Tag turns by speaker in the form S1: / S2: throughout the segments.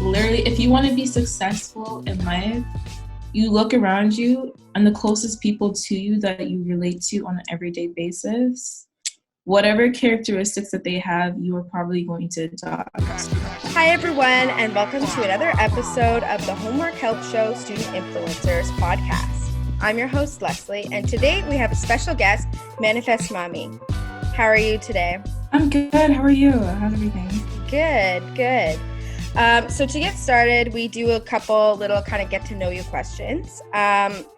S1: literally, if you want to be successful in life, you look around you and the closest people to you that you relate to on an everyday basis, whatever characteristics that they have, you are probably going to adopt.
S2: Hi everyone, and welcome to another episode of the Homework Help Show Student Influencers podcast. I'm your host, Leslie, and today we have a special guest, Manifest Mami. How are you today?
S1: I'm good. How are you? How's everything?
S2: Good. So to get started, we do a couple little kind of get to know you questions.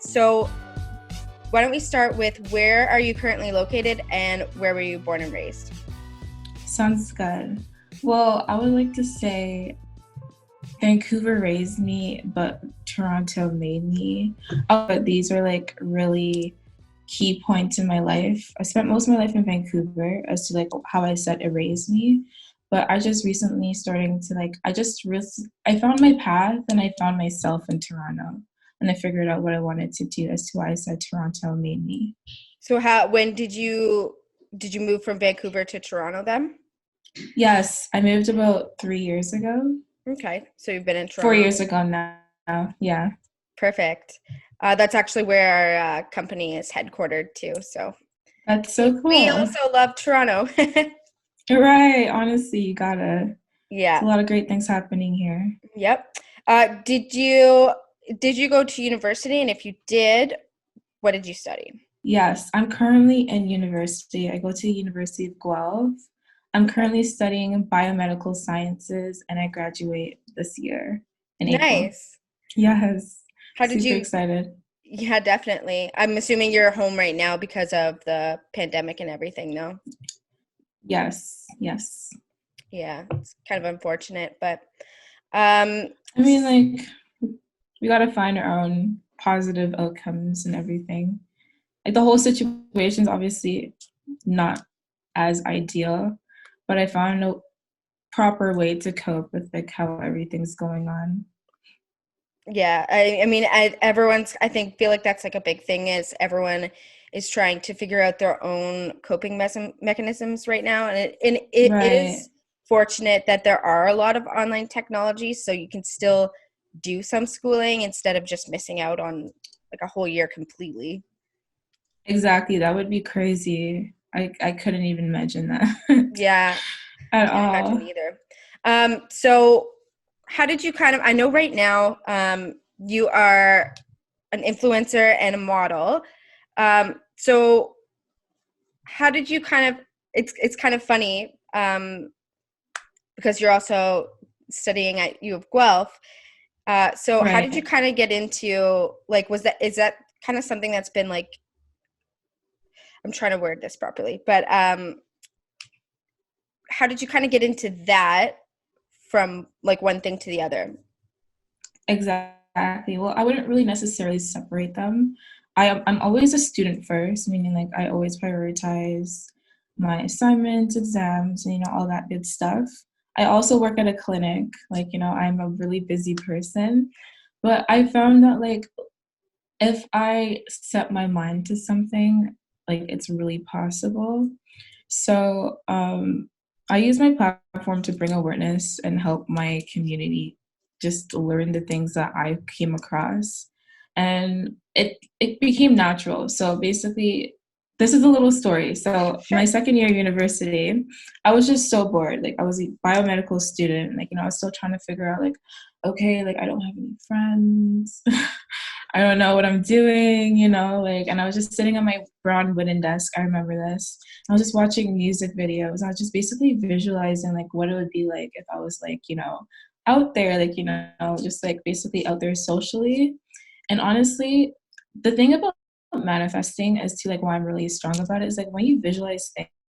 S2: So why don't we start with where are you currently located and where were you born and raised?
S1: Sounds good. Well, I would like to say Vancouver raised me, but Toronto made me. But these are like really key points in my life. I spent most of my life in Vancouver as to like how I said it raised me. But I just recently starting to like, I found my path and I found myself in Toronto. And I figured out what I wanted to do as to why I said Toronto made me.
S2: So when did you move from Vancouver to Toronto then?
S1: Yes, I moved about 3 years ago.
S2: Okay, so you've been in Toronto.
S1: 4 years ago now, yeah.
S2: Perfect. That's actually where our company is headquartered too. So
S1: that's so cool.
S2: We also love Toronto.
S1: Right, honestly, you gotta.
S2: Yeah.
S1: There's a lot of great things happening here.
S2: Yep. Did you go to university? And if you did, what did you study?
S1: Yes, I'm currently in university. I go to the University of Guelph. I'm currently studying biomedical sciences, and I graduate this year in April.
S2: Nice.
S1: Yes.
S2: How did
S1: Super excited.
S2: Yeah, definitely. I'm assuming you're home right now because of the pandemic and everything, no?
S1: Yes.
S2: Yeah, it's kind of unfortunate, but
S1: I mean, like, we gotta find our own positive outcomes and everything. Like, the whole situation's obviously not as ideal, but I found a proper way to cope with like how everything's going on.
S2: Yeah, I mean, I feel like that's like a big thing is everyone is trying to figure out their own coping mechanisms right now, and it
S1: Right.
S2: is fortunate that there are a lot of online technologies, so you can still do some schooling instead of just missing out on like a whole year completely.
S1: Exactly, that would be crazy. I couldn't even imagine that.
S2: Yeah,
S1: At
S2: can't
S1: all.
S2: imagine either. So how did you I know right now you are an influencer and a model. So how did you it's kind of funny because you're also studying at U of Guelph. So
S1: Right.
S2: How did you kind of get into like, is that kind of something that's been like, I'm trying to word this properly, but how did you kind of get into that from like one thing to the other?
S1: Exactly. Well, I wouldn't really necessarily separate them. I'm always a student first, meaning like I always prioritize my assignments, exams, and all that good stuff. I also work at a clinic, like I'm a really busy person, but I found that like if I set my mind to something, like it's really possible. So I use my platform to bring awareness and help my community just learn the things that I came across. And it became natural. So basically, this is a little story. So
S2: Sure.
S1: My second year of university, I was just so bored. Like I was a biomedical student. Like, I was still trying to figure out like, okay, like I don't have any friends. I don't know what I'm doing, and I was just sitting on my brown wooden desk. I remember this. I was just watching music videos. I was just basically visualizing like what it would be like if I was like, out there, like, just like basically out there socially. And honestly, the thing about manifesting as to like why I'm really strong about it is like when you visualize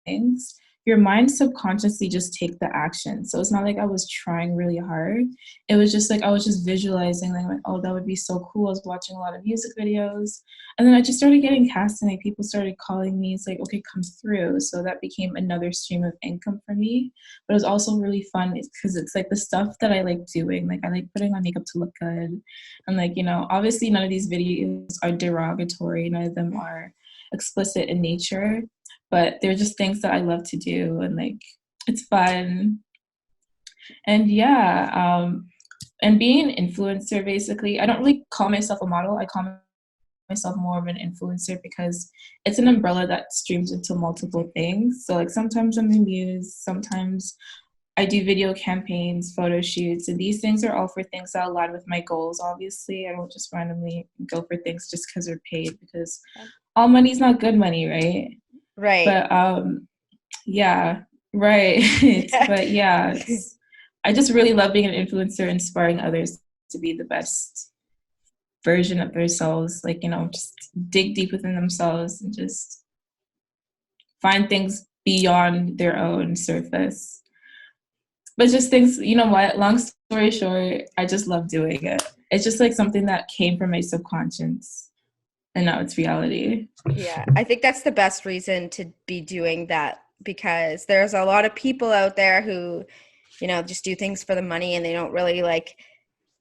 S1: things, your mind subconsciously just take the action. So it's not like I was trying really hard. It was just like I was just visualizing like, oh, that would be so cool. I was watching a lot of music videos. And then I just started getting cast and like people started calling me. It's like, okay, come through. So that became another stream of income for me. But it was also really fun because it's like the stuff that I like doing. Like I like putting on makeup to look good. And like, obviously none of these videos are derogatory. None of them are explicit in nature. But they're just things that I love to do, and like it's fun. And yeah, and being an influencer, basically, I don't really call myself a model. I call myself more of an influencer because it's an umbrella that streams into multiple things. So like sometimes I'm in muse, sometimes I do video campaigns, photo shoots, and these things are all for things that align with my goals. Obviously, I don't just randomly go for things just because they're paid, because all money's not good money, right?
S2: Right.
S1: But yeah, right. But yeah, I just really love being an influencer, inspiring others to be the best version of themselves. Like, just dig deep within themselves and just find things beyond their own surface. But just things, you know what, long story short, I just love doing it. It's just like something that came from my subconscious and now it's reality.
S2: Yeah, I think that's the best reason to be doing that, because there's a lot of people out there who, just do things for the money and they don't really like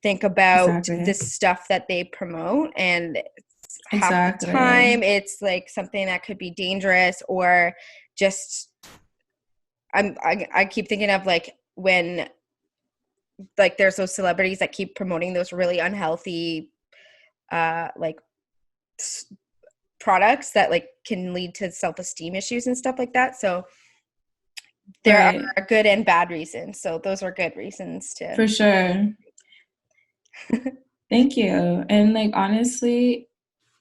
S2: think about
S1: Exactly.
S2: the stuff that they promote. And half the
S1: Exactly.
S2: time it's like something that could be dangerous, or just I keep thinking of like when like there's those celebrities that keep promoting those really unhealthy like products that like can lead to self-esteem issues and stuff like that. So there
S1: Right.
S2: are good and bad reasons. So those are good reasons to.
S1: For sure. Thank you. And like honestly,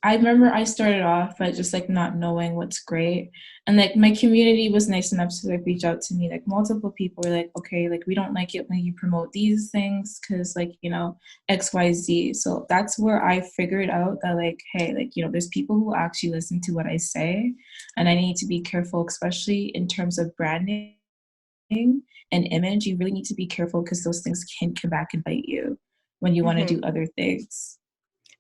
S1: I remember I started off by just like not knowing what's great. And like my community was nice enough to like reach out to me. Like multiple people were like, okay, like we don't like it when you promote these things because like, XYZ. So that's where I figured out that like, hey, like, there's people who actually listen to what I say. And I need to be careful, especially in terms of branding and image. You really need to be careful because those things can come back and bite you when you want to
S2: Mhm.
S1: do other things.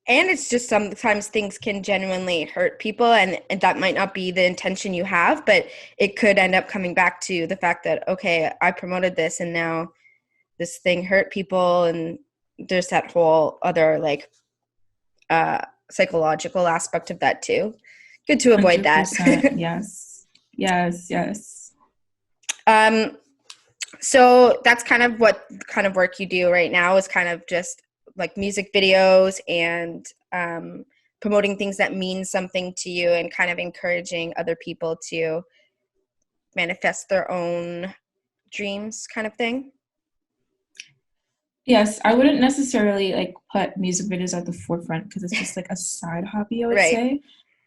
S2: And it's just sometimes things can genuinely hurt people, and that might not be the intention you have, but it could end up coming back to the fact that, okay, I promoted this and now this thing hurt people, and there's that whole other like psychological aspect of that too. Good to avoid that.
S1: 100%. Yes. Yes. Yes.
S2: um, so that's kind of what kind of work you do right now, is kind of just like music videos and promoting things that mean something to you, and kind of encouraging other people to manifest their own dreams, kind of thing.
S1: Yes, I wouldn't necessarily like put music videos at the forefront because it's just like a side hobby, I would
S2: Right.
S1: say.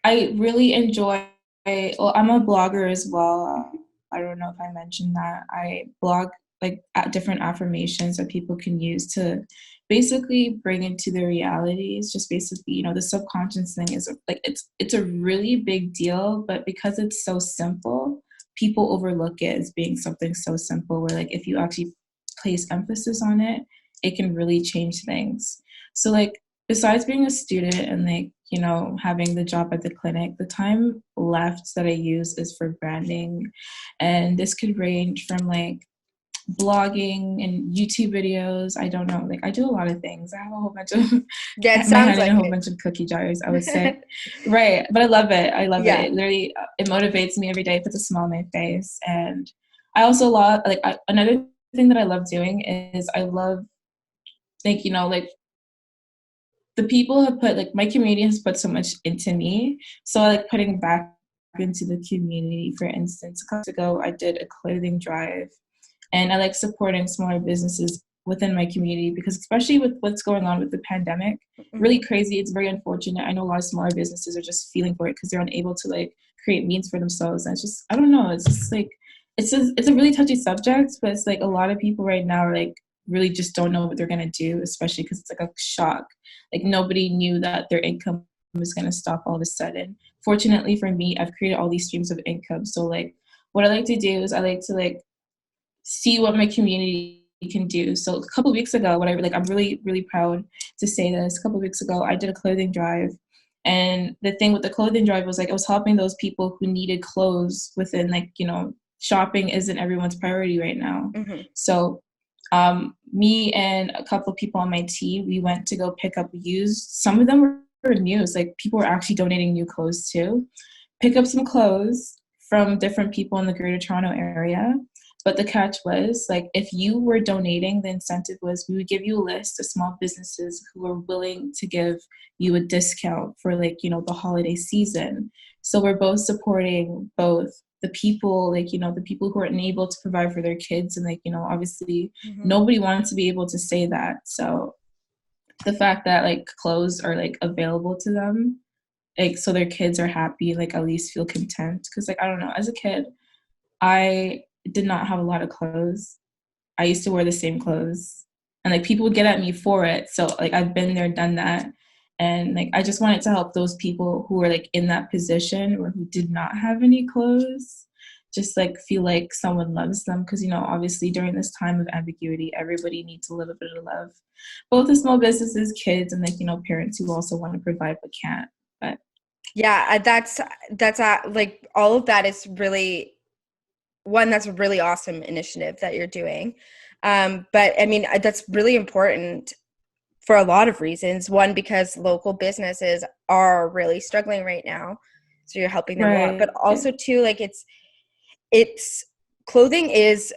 S1: I really enjoy, well, I'm a blogger as well. I don't know if I mentioned that. I blog like at different affirmations that people can use to basically bring into their realities. Just basically, the subconscious thing is like it's a really big deal, but because it's so simple, people overlook it as being something so simple where like if you actually place emphasis on it, it can really change things. So like besides being a student and like, having the job at the clinic, the time left that I use is for branding. And this could range from like blogging and YouTube videos. I don't know. Like I do a lot of things. I have a whole bunch of
S2: Yeah, it
S1: my
S2: sounds
S1: hand in a
S2: like
S1: whole
S2: it.
S1: bunch of cookie jars, I would say. Right. But I love it. I love it.
S2: Yeah.
S1: It literally it motivates me every day, puts a smile on my face. And I also love like another thing that I love doing is I love like, like the people have put like my community has put so much into me. So I like putting back into the community. For instance, a couple months ago I did a clothing drive, and I like supporting smaller businesses within my community because especially with what's going on with the pandemic, really
S2: Mm-hmm.
S1: crazy. It's very unfortunate. I know a lot of smaller businesses are just feeling for it because they're unable to like create means for themselves. And it's just I don't know. It's just like it's a really touchy subject, but it's like a lot of people right now are like really just don't know what they're gonna do, especially because it's like a shock. Like nobody knew that their income was gonna stop all of a sudden. Fortunately for me, I've created all these streams of income. So like what I like to do is I like to like see what my community can do. So a couple of weeks ago, I'm really, really proud to say this. A couple of weeks ago, I did a clothing drive. And the thing with the clothing drive was like I was helping those people who needed clothes within like, shopping isn't everyone's priority right now.
S2: Mm-hmm.
S1: So me and a couple of people on my team, we went to go pick up used. Some of them were new. Like people were actually donating new clothes too. Pick up some clothes from different people in the Greater Toronto area. But the catch was, like, if you were donating, the incentive was we would give you a list of small businesses who are willing to give you a discount for, like, the holiday season. So we're both supporting both the people, like, the people who are unable to provide for their kids. And, like, obviously nobody wants to be able to say that. So the fact that, like, clothes are, like, available to them, like, so their kids are happy, like, at least feel content. Because, like, I don't know, as a kid, I did not have a lot of clothes. I used to wear the same clothes, and, like, people would get at me for it. So, like, I've been there, done that. And, like, I just wanted to help those people who were, like, in that position or who did not have any clothes, just, like, feel like someone loves them. Because, obviously during this time of ambiguity, everybody needs a little bit of love, both the small businesses, kids, and, like, parents who also want to provide but can't. But
S2: Yeah, that's like, all of that is really that's a really awesome initiative that you're doing. But I mean, that's really important for a lot of reasons. One, because local businesses are really struggling right now, so you're helping them a lot.
S1: right.
S2: But also too, like, it's clothing is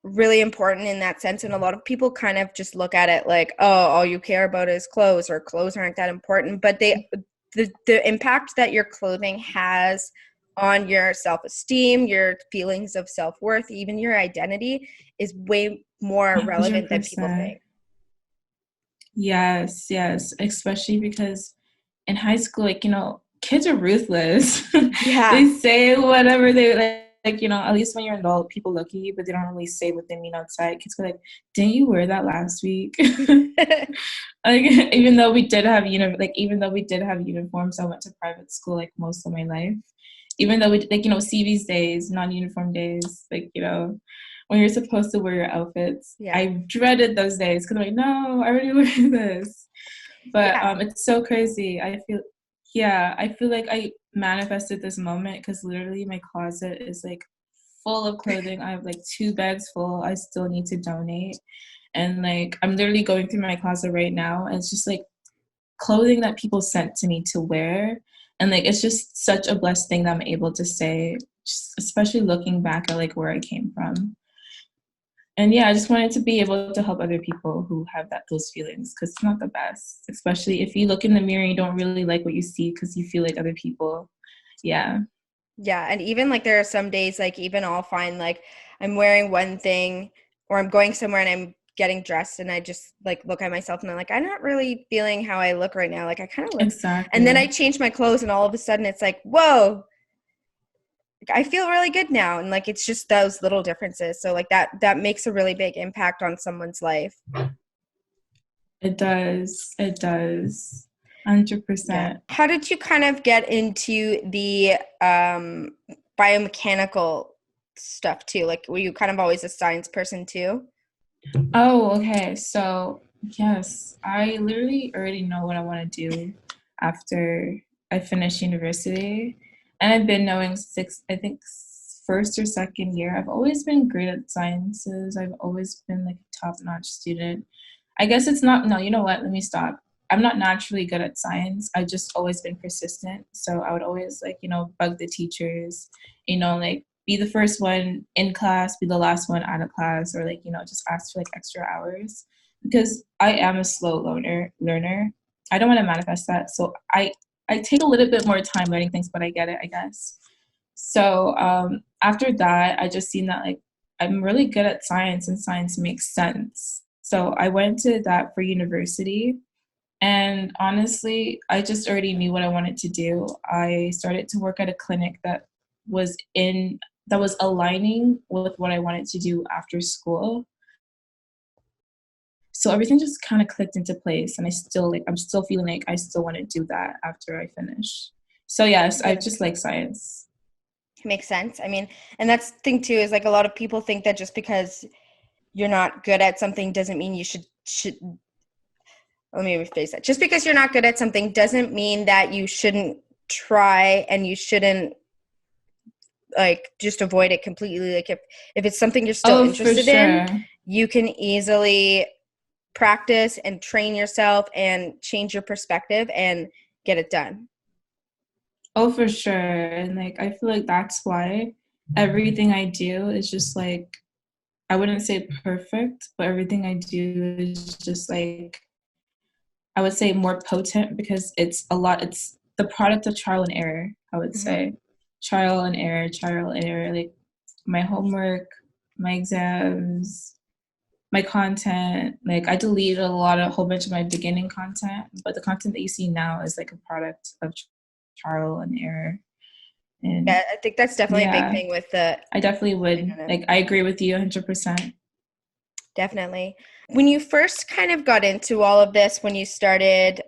S2: really important in that sense, and a lot of people kind of just look at it like, oh, all you care about is clothes, or clothes aren't that important. But the impact that your clothing has on your self-esteem, your feelings of self-worth, even your identity, is way more relevant than people
S1: 100%.
S2: think.
S1: Yes, yes. Especially because in high school, like, kids are ruthless.
S2: Yeah.
S1: They say whatever they like, at least when you're an adult, people look at you, but they don't really say what they mean outside. Kids go like, didn't you wear that last week? Like, even though we did have uniforms, I went to private school, like, most of my life. Even though we, like, CV's days, non-uniform days, like, when you're supposed to wear your outfits,
S2: Yeah.
S1: I dreaded those days because I'm like, no, I already wear this. But
S2: Yeah.
S1: it's so crazy. I feel like I manifested this moment because literally my closet is, like, full of clothing. I have, like, 2 bags full. I still need to donate. And, like, I'm literally going through my closet right now, and it's just, like, clothing that people sent to me to wear. And, like, it's just such a blessed thing that I'm able to say, just especially looking back at, like, where I came from. And yeah, I just wanted to be able to help other people who have those feelings, because it's not the best, especially if you look in the mirror and you don't really like what you see because you feel like other people. Yeah.
S2: Yeah. And even, like, there are some days, like, even I'll find, like, I'm wearing one thing, or I'm going somewhere and I'm getting dressed, and I just, like, look at myself and I'm like, I'm not really feeling how I look right now. Like, I kind of look, and then I
S1: Exactly.
S2: change my clothes, and all of a sudden it's like, whoa, I feel really good now. And, like, it's just those little differences. So, like, that makes a really big impact on someone's life.
S1: It does. It does.
S2: Yeah.
S1: 100%.
S2: How did you kind of get into the biomechanical stuff too? Like, were you kind of always a science person too?
S1: Oh, okay. So, yes, I literally already know what I want to do after I finish university. And I've been knowing I think, first or second year. I've always been great at sciences. I've always been, like, a top-notch student. I guess it's not, no, you know what? Let me stop. I'm not naturally good at science. I've just always been persistent. So I would always, like, bug the teachers, like, be the first one in class, be the last one out of class, or, like, just ask for, like, extra hours, because I am a slow learner. I don't want to manifest that. So I take a little bit more time learning things, but I get it, I guess. So after that, I just seen that, like, I'm really good at science and science makes sense. So I went to that for university. And honestly, I just already knew what I wanted to do. I started to work at a clinic that was aligning with what I wanted to do after school. So everything just kind of clicked into place, and I'm still feeling like I still want to do that after I finish. So yes, I
S2: Good.
S1: just like science.
S2: Makes sense. I mean, and that's the thing too, is, like, a lot of people think that just because you're not good at something doesn't mean you should let me rephrase that. Just because you're not good at something doesn't mean that you shouldn't try, and you shouldn't, like, just avoid it completely. Like, if it's something you're still
S1: Oh, for
S2: interested in,
S1: sure.
S2: you can easily practice and train yourself and change your perspective and get it done.
S1: Oh, for sure. And, like, I feel like that's why everything I do is just, like, I wouldn't say perfect, but everything I do is just like, I would say more potent because it's the product of trial and error, I would
S2: Mhm.
S1: say. Trial and error. Like my homework, my exams, my content. Like I deleted a whole bunch of my beginning content, but the content that you see now is like a product of trial and error. And
S2: Yeah, I think that's definitely a big
S1: yeah,
S2: thing with the
S1: I definitely would.
S2: internet.
S1: Like I agree with you 100%.
S2: Definitely. When you first kind of got into all of this, when you started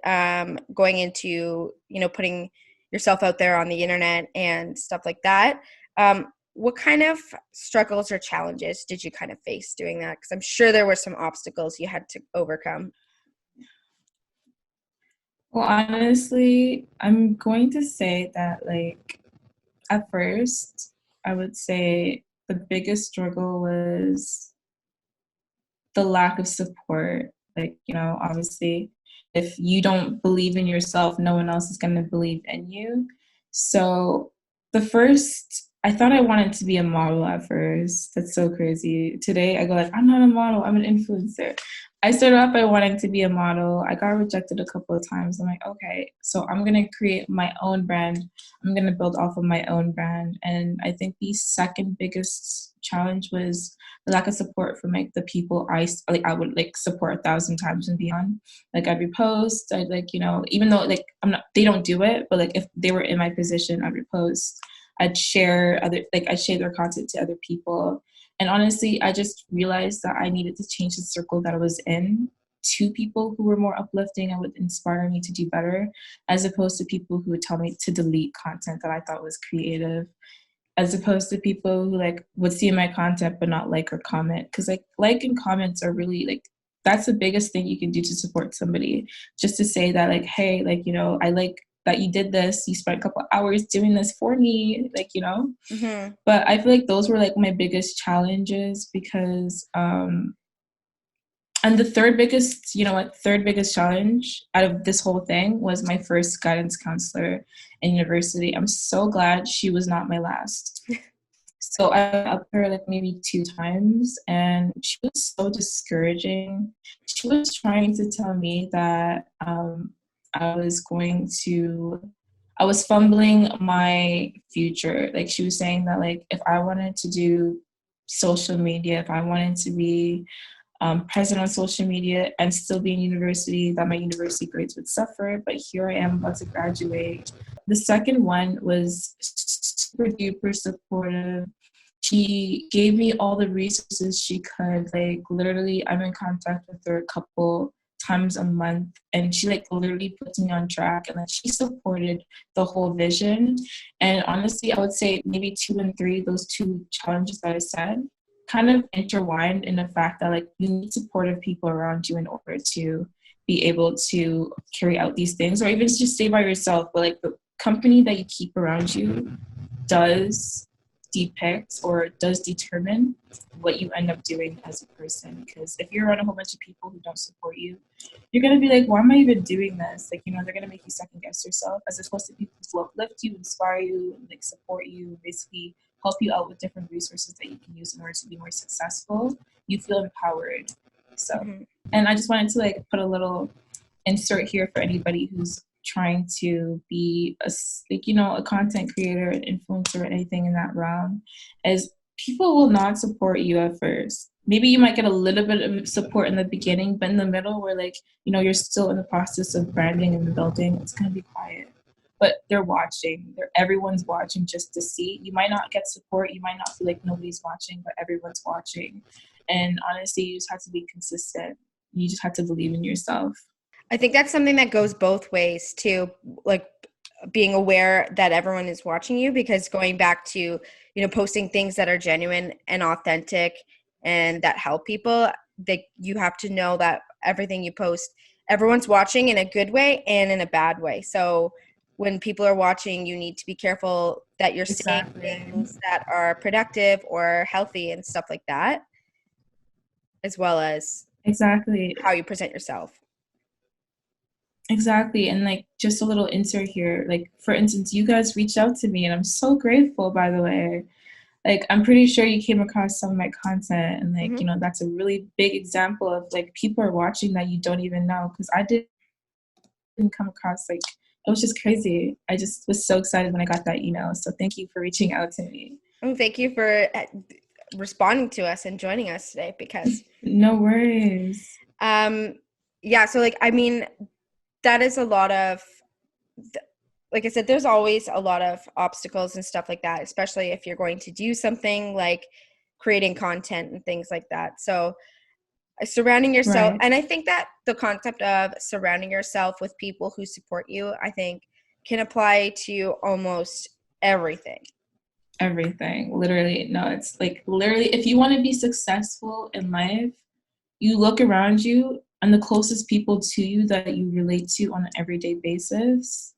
S2: going into, putting yourself out there on the internet and stuff like that, what kind of struggles or challenges did you kind of face doing that? Because I'm sure there were some obstacles you had to overcome.
S1: Well, honestly, I'm going to say that like at first, I would say the biggest struggle was the lack of support. Like, obviously, if you don't believe in yourself, no one else is going to believe in you. So, I thought I wanted to be a model at first. That's so crazy. Today, I go like, I'm not a model, I'm an influencer. I started off by wanting to be a model. I got rejected a couple of times. I'm like, okay, so I'm going to create my own brand. I'm going to build off of my own brand. And I think the second biggest challenge was the lack of support from like the people I would like support 1,000 times and beyond. Like I'd repost, I'd like, even though like they don't do it, but like if they were in my position, I'd repost, I'd share their content to other people. And honestly, I just realized that I needed to change the circle that I was in to people who were more uplifting and would inspire me to do better, as opposed to people who would tell me to delete content that I thought was creative, as opposed to people who like would see my content but not like or comment, because like and comments are really like, that's the biggest thing you can do to support somebody, just to say that like, hey, like, I like that you did this, you spent a couple hours doing this for me, like,
S2: Mm-hmm.
S1: but I feel like those were like my biggest challenges because and the third biggest challenge out of this whole thing was my first guidance counselor in university. I'm so glad she was not my last. So I went up to her like maybe 2 times, and she was so discouraging. She was trying to tell me that I was going to, I was fumbling my future. Like she was saying that like if I wanted to do social media, if I wanted to be present on social media and still be in university, that my university grades would suffer. But here I am about to graduate. The second one was super duper supportive. She gave me all the resources she could. Like literally, I'm in contact with her a couple times a month, and she like literally puts me on track, and like she supported the whole vision. And honestly, I would say maybe 2 and 3, those two challenges that I said, kind of intertwined in the fact that like you need supportive people around you in order to be able to carry out these things, or even just stay by yourself. But like the company that you keep around you does depict or does determine what you end up doing as a person. Because if you're around a whole bunch of people who don't support you, you're gonna be like, why am I even doing this? Like, they're gonna make you second guess yourself, as opposed to people who uplift you, inspire you, and like support you, basically help you out with different resources that you can use in order to be more successful. You feel empowered. So,
S2: Mm-hmm.
S1: and I just wanted to like put a little insert here for anybody who's trying to be a content creator, an influencer, or anything in that realm, is people will not support you at first. Maybe you might get a little bit of support in the beginning, but in the middle where like, you're still in the process of branding and building, it's going to be quiet. But they're watching. Everyone's watching just to see. You might not get support. You might not feel like nobody's watching, but everyone's watching. And honestly, you just have to be consistent. You just have to believe in yourself.
S2: I think that's something that goes both ways too, like being aware that everyone is watching you, because going back to, posting things that are genuine and authentic and that help people, that you have to know that everything you post, everyone's watching in a good way and in a bad way. So when people are watching, you need to be careful that you're saying
S1: Exactly.
S2: things that are productive or healthy and stuff like that, as well as
S1: Exactly.
S2: how you present yourself.
S1: Exactly. And like just a little insert here, like for instance, you guys reached out to me and I'm so grateful, by the way. like I'm pretty sure you came across some of my content, and like,
S2: Mm-hmm.
S1: you know, that's a really big example of like people are watching that you don't even know, because I didn't come across, like, it was just crazy. I just was so excited when I got that email. So thank you for reaching out to me.
S2: And thank you for responding to us and joining us today, because
S1: No worries.
S2: yeah, so like, I mean, that is a lot of, like I said, there's always a lot of obstacles and stuff like that, especially if you're going to do something like creating content and things like that. So surrounding yourself,
S1: Right.
S2: and I think that the concept of surrounding yourself with people who support you, I think, can apply to almost everything.
S1: Everything. Literally. No, it's like literally, if you want to be successful in life, you look around you and the closest people to you that you relate to on an everyday basis,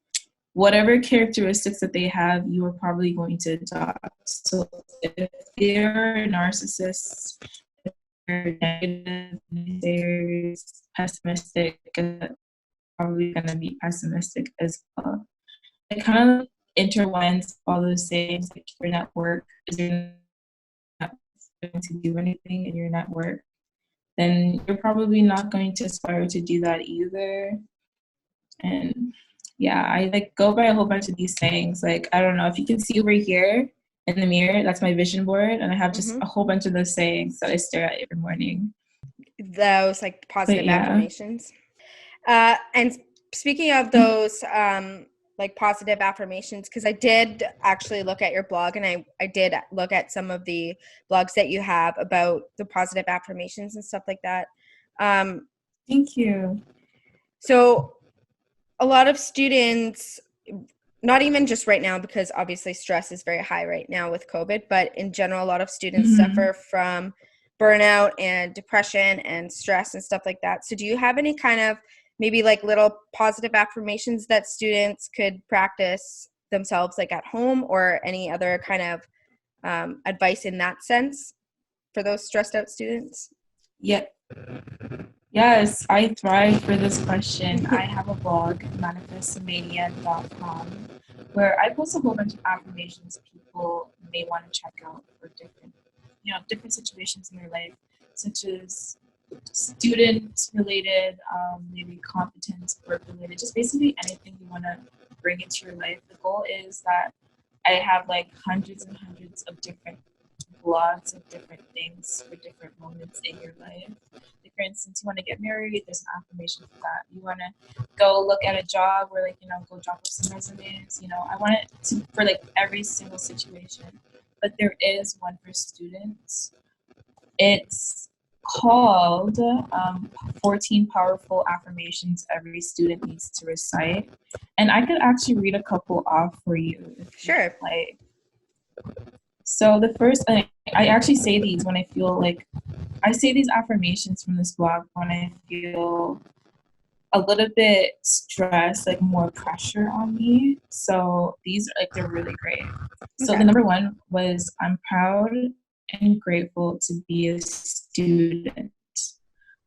S1: whatever characteristics that they have, you are probably going to adopt. So if they're narcissists, if they're negative, they're pessimistic, probably going to be pessimistic as well. It kind of intertwines all those things. Like your network is you're not going to do anything in your network, then you're probably not going to aspire to do that either. And yeah, I like go by a whole bunch of these things. Like, I don't know if you can see over here in the mirror, that's my vision board. And I have just
S2: Mm-hmm.
S1: a whole bunch of those sayings that I stare at every morning.
S2: Those like
S1: But
S2: positive
S1: yeah.
S2: affirmations. And speaking of those, like positive affirmations, because I did actually look at your blog, and I did look at some of the blogs that you have about the positive affirmations and stuff like that.
S1: Thank you.
S2: So a lot of students, not even just right now, because obviously stress is very high right now with COVID, but in general, a lot of students
S1: Mm-hmm.
S2: suffer from burnout and depression and stress and stuff like that. So do you have any kind of maybe like little positive affirmations that students could practice themselves, like at home, or any other kind of advice in that sense for those stressed out students?
S1: Yeah. Yes, I thrive for this question. I have a blog, manifestmania.com, where I post a whole bunch of affirmations people may want to check out for different, you know, different situations in their life, such as student related, maybe competence, work related, just basically anything you want to bring into your life. The goal is that I have like hundreds and hundreds of different blogs of different things for different moments in your life. Like for instance, you want to get married, there's an affirmation for that. You want to go look at a job, or like, you know, go drop off some resumes. You know, I want it to for like every single situation. But there is one for students. It's called 14 Powerful Affirmations Every Student Needs to Recite. And I could actually read a couple off for you if you
S2: Sure.
S1: like. So the first, I actually say these when I feel like, I say these affirmations from this blog when I feel a little bit stressed, like more pressure on me. So these are like, they're really great. So the
S2: Okay.
S1: number one was, I'm proud and grateful to be a student.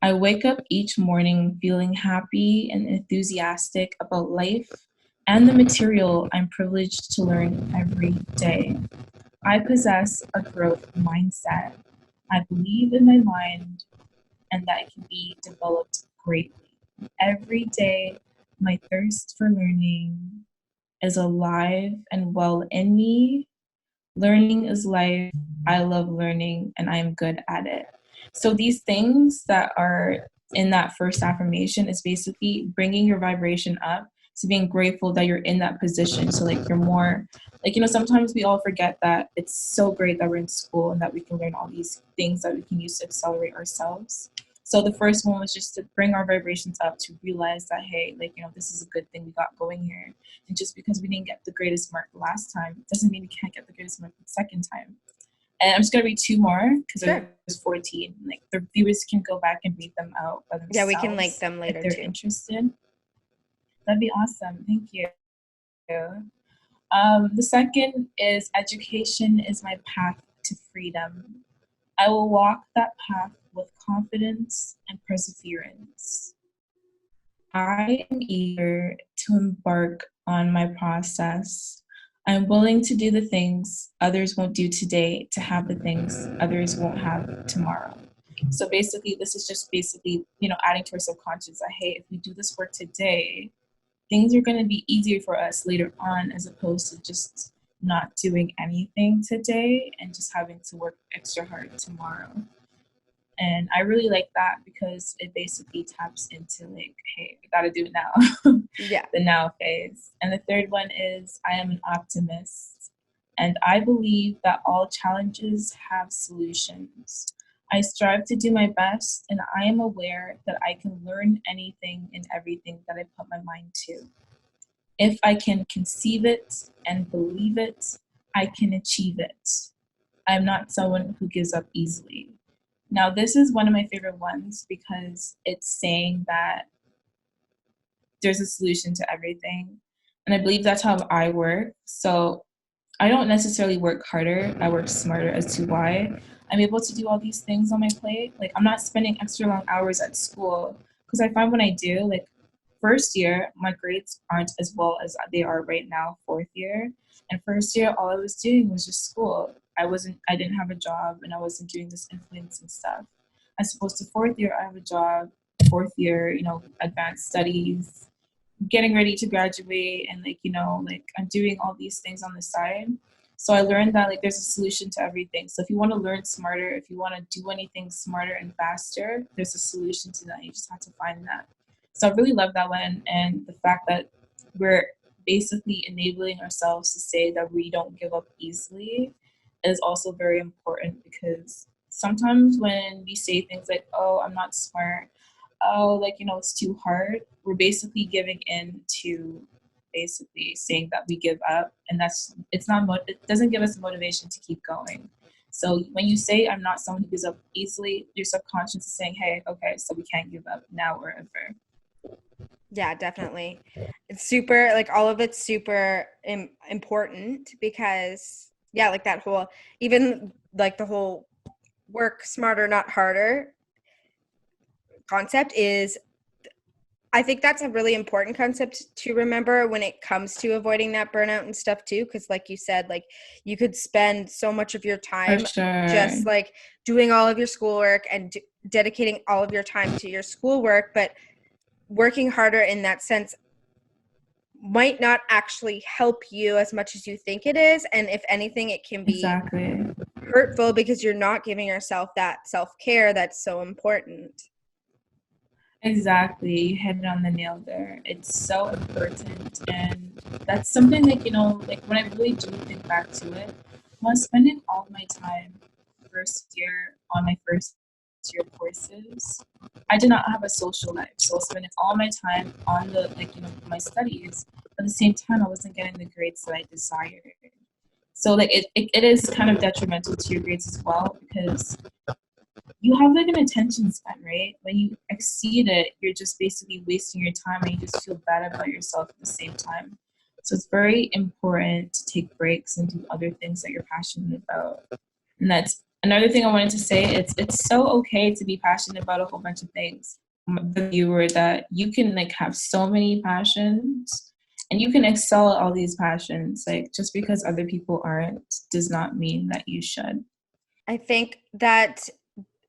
S1: I wake up each morning feeling happy and enthusiastic about life and the material I'm privileged to learn every day. I possess a growth mindset. I believe in my mind and that it can be developed greatly. Every day, my thirst for learning is alive and well in me. Learning is life. I love learning and I am good at it. So these things that are in that first affirmation is basically bringing your vibration up to being grateful that you're in that position. So like you're more like, you know, sometimes we all forget that it's so great that we're in school and that we can learn all these things that we can use to accelerate ourselves. So the first one was just to bring our vibrations up, to realize that, hey, like, you know, this is a good thing we got going here. And just because we didn't get the greatest mark the last time doesn't mean we can't get the greatest mark the second time. And I'm just gonna read two more because
S2: Sure.
S1: there's 14. Like the viewers can go back and read them out by
S2: Yeah, we can link
S1: themselves
S2: them
S1: if
S2: later
S1: they're
S2: too.
S1: interested. That'd be awesome. Thank you. The second is, education is my path to freedom. I will walk that path with confidence and perseverance. I am eager to embark on my process. I'm willing to do the things others won't do today to have the things others won't have tomorrow. So basically, this is just basically, adding to our subconscious that, hey, if we do this work today, things are going to be easier for us later on, as opposed to just not doing anything today and just having to work extra hard tomorrow. And I really like that because it basically taps into like, hey, I gotta do it now.
S2: Yeah.
S1: The now phase. And the third one is I am an optimist. And I believe that all challenges have solutions. I strive to do my best, and I am aware that I can learn anything and everything that I put my mind to. If I can conceive it and believe it, I can achieve it. I'm not someone who gives up easily. Now, this is one of my favorite ones because it's saying that there's a solution to everything. And I believe that's how I work. So I don't necessarily work harder, I work smarter as to why I'm able to do all these things on my plate. Like, I'm not spending extra long hours at school because I find when I do, like, first year, my grades aren't as well as they are right now, fourth year. And first year, all I was doing was just school. I didn't have a job and I wasn't doing this influencing stuff. As opposed to fourth year, I have a job. Fourth year, advanced studies, getting ready to graduate, and like I'm doing all these things on the side. So I learned that like there's a solution to everything. So if you want to learn smarter, if you want to do anything smarter and faster, there's a solution to that. You just have to find that. So I really love that one, and the fact that we're basically enabling ourselves to say that we don't give up easily is also very important, because sometimes when we say things like, oh, I'm not smart, oh, like, it's too hard, we're basically giving in to basically saying that we give up, and it doesn't give us the motivation to keep going. So when you say I'm not someone who gives up easily, your subconscious is saying, hey, okay, so we can't give up now or ever.
S2: Yeah, definitely. It's super, like, all of it's super important because, yeah, like that whole, even like the whole work smarter, not harder concept is, I think that's a really important concept to remember when it comes to avoiding that burnout and stuff too. Cause like you said, like you could spend so much of your
S1: For
S2: time
S1: sure.
S2: just like doing all of your schoolwork and dedicating all of your time to your schoolwork, but working harder in that sense might not actually help you as much as you think it is. And if anything, it can be
S1: Exactly.
S2: hurtful because you're not giving yourself that self-care that's so important.
S1: Exactly. You hit it on the nail there. It's so important. And that's something like, like when I really do think back to it, I was spending all my time first year on my first year courses. I did not have a social life. So I was spending all my time on the, like, my studies. At the same time, I wasn't getting the grades that I desired. So like it is kind of detrimental to your grades as well, because you have like an attention span, right? When you exceed it, you're just basically wasting your time, and you just feel bad about yourself at the same time. So it's very important to take breaks and do other things that you're passionate about. And that's another thing I wanted to say. It's so okay to be passionate about a whole bunch of things. The viewer, that you can like have so many passions and you can excel at all these passions. Like, just because other people aren't does not mean that you should.
S2: I think that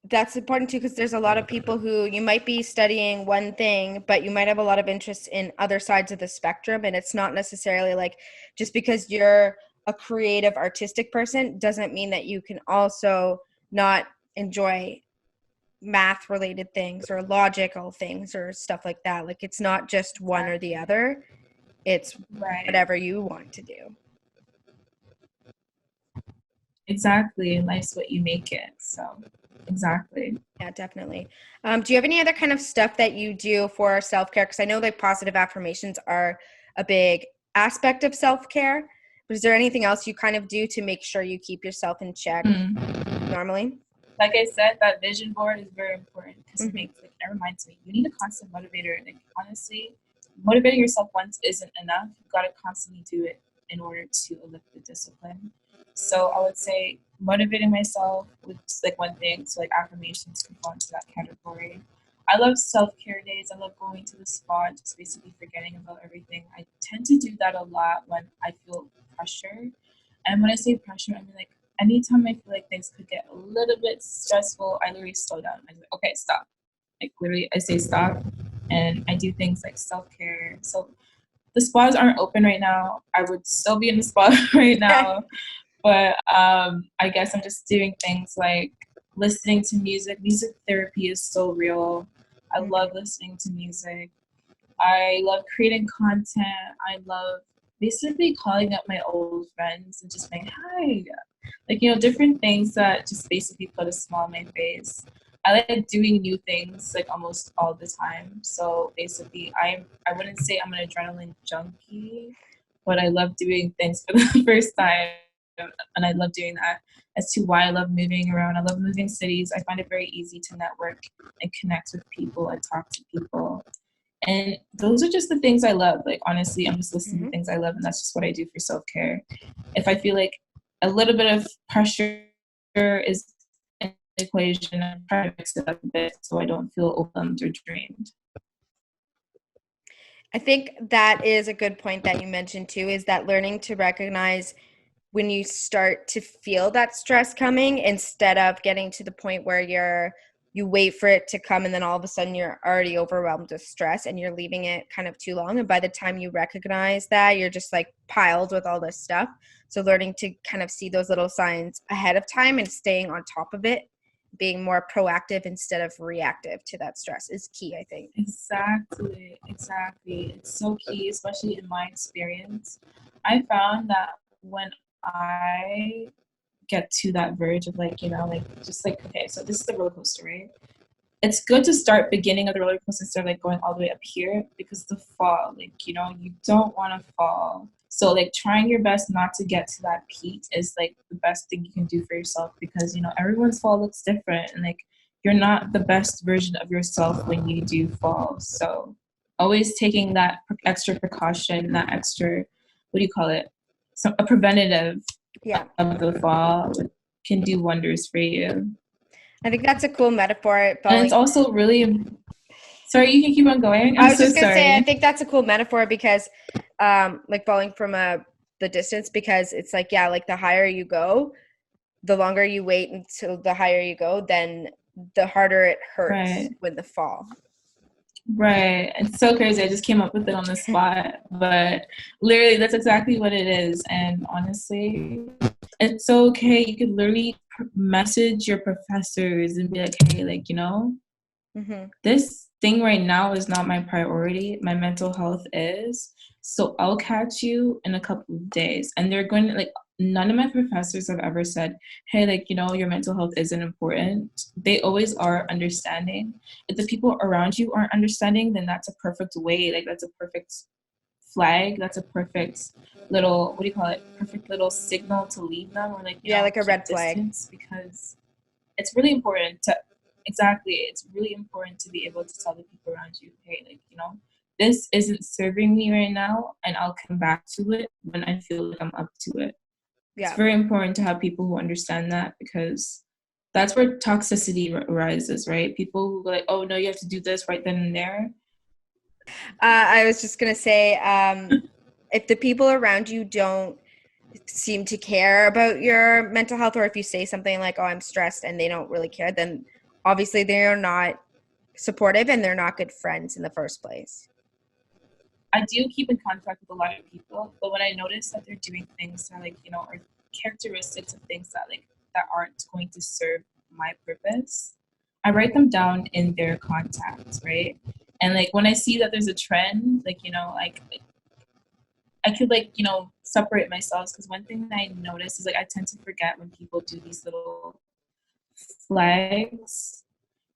S2: that's important too, because there's a lot of people who you might be studying one thing, but you might have a lot of interest in other sides of the spectrum. And it's not necessarily like just because you're a creative, artistic person doesn't mean that you can also not enjoy math related things or logical things or stuff like that. Like it's not just one or the other, it's
S1: Right.
S2: whatever you want to do.
S1: Exactly. Life's what you make it. So, exactly.
S2: Yeah, definitely. Do you have any other kind of stuff that you do for self-care? Because I know like positive affirmations are a big aspect of self-care, but is there anything else you kind of do to make sure you keep yourself in check normally?
S1: Like I said, that vision board is very important because
S2: Mm-hmm.
S1: it reminds me, you need a constant motivator. Like, honestly, motivating yourself once isn't enough. You got to constantly do it in order to elicit the discipline. So I would say motivating myself with like one thing. So like affirmations can fall into that category. I love self-care days. I love going to the spa, just basically forgetting about everything. I tend to do that a lot when I feel pressure. And when I say pressure, I mean like anytime I feel like things could get a little bit stressful, I literally slow down. I say, okay, stop. Like literally, I say stop, and I do things like self-care. So the spas aren't open right now. I would still be in the spa right now, but I guess I'm just doing things like listening to music. Music therapy is so real. I love listening to music. I love creating content. I love basically calling up my old friends and just saying hi. Like, you know, different things that just basically put a smile on my face. I like doing new things like almost all the time. So basically I wouldn't say I'm an adrenaline junkie, but I love doing things for the first time. And I love doing that. As to why I love moving around. I love moving cities. I find it very easy to network and connect with people and talk to people. And those are just the things I love. Like, honestly, I'm just listening to things I love, and that's just what I do for self-care. If I feel like a little bit of pressure is in the equation, I try to mix it up a bit so I don't feel overwhelmed or drained.
S2: I think that is a good point that you mentioned too, is that learning to recognize when you start to feel that stress coming, instead of getting to the point where you wait for it to come and then all of a sudden you're already overwhelmed with stress and you're leaving it kind of too long. And by the time you recognize that, you're just like piled with all this stuff. So learning to kind of see those little signs ahead of time and staying on top of it, being more proactive instead of reactive to that stress is key, I think.
S1: Exactly. It's so key, especially in my experience. I found that when I get to that verge of like, you know, like just like, okay, so this is the roller coaster, right? It's good to start beginning of the roller coaster instead of like going all the way up here, because the fall, like, you know, you don't want to fall. So like trying your best not to get to that peak is like the best thing you can do for yourself, because, you know, everyone's fall looks different, and like you're not the best version of yourself when you do fall. So always taking that extra precaution, that extra, what do you call it? So a preventative
S2: Yeah.
S1: of the fall can do wonders for you.
S2: I think that's a cool metaphor.
S1: And it's also really, sorry, you can keep on going.
S2: I
S1: I'm
S2: was
S1: so
S2: just gonna say, I
S1: sorry.
S2: think that's a cool metaphor because, like falling from the distance, because it's like, yeah, like the higher you go, the longer you wait until the higher you go, then the harder it hurts
S1: Right.
S2: when the fall.
S1: Right. It's so crazy. I just came up with it on the spot, but literally that's exactly what it is. And honestly, it's okay. You could literally message your professors and be like, hey, like, you know, this thing right now is not my priority. My mental health is. So I'll catch you in a couple of days. And they're going to like, none of my professors have ever said, hey, like, you know, your mental health isn't important. They always are understanding. If the people around you aren't understanding, then that's a perfect way. Like, that's a perfect flag. That's a perfect little, what do you call it? Perfect little signal to leave them, or like, you
S2: Yeah,
S1: know,
S2: like a
S1: keep
S2: red flag.
S1: distance, because it's really important to, exactly, it's really important to be able to tell the people around you, hey, like, you know, this isn't serving me right now, and I'll come back to it when I feel like I'm up to it. It's
S2: Yeah.
S1: very important to have people who understand that, because that's where toxicity arises, right? People who go like, oh no, you have to do this right then and there.
S2: I was just gonna say, if the people around you don't seem to care about your mental health, or if you say something like, oh, I'm stressed, and they don't really care, then obviously they're not supportive and they're not good friends in the first place.
S1: I do keep in contact with a lot of people, but when I notice that they're doing things that, like, you know, are characteristics of things that like that aren't going to serve my purpose, I write them down in their contacts, right? And like when I see that there's a trend, like, you know, like I could, like, you know, separate myself, because one thing that I notice is like I tend to forget when people do these little flags.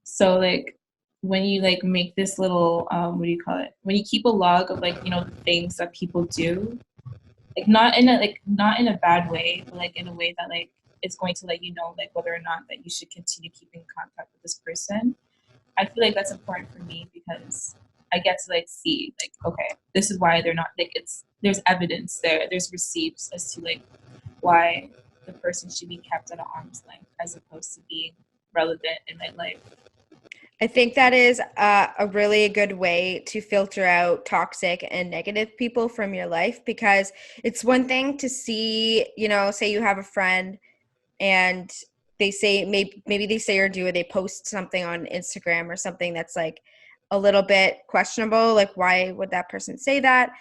S1: So like when you like make this little what do you call it? When you keep a log of, like, you know, the things that people do, like not in a bad way, but like in a way that like it's going to let you know like whether or not that you should continue keeping contact with this person. I feel like that's important for me, because I get to like see like, okay, this is why they're not, like, it's, there's evidence there, there's receipts as to like why the person should be kept at an arm's length as opposed to being relevant in my life.
S2: I think that is a really good way to filter out toxic and negative people from your life, because it's one thing to see, say you have a friend and they say maybe they say or do, or they post something on Instagram or something that's like a little bit questionable, like why would that person say that?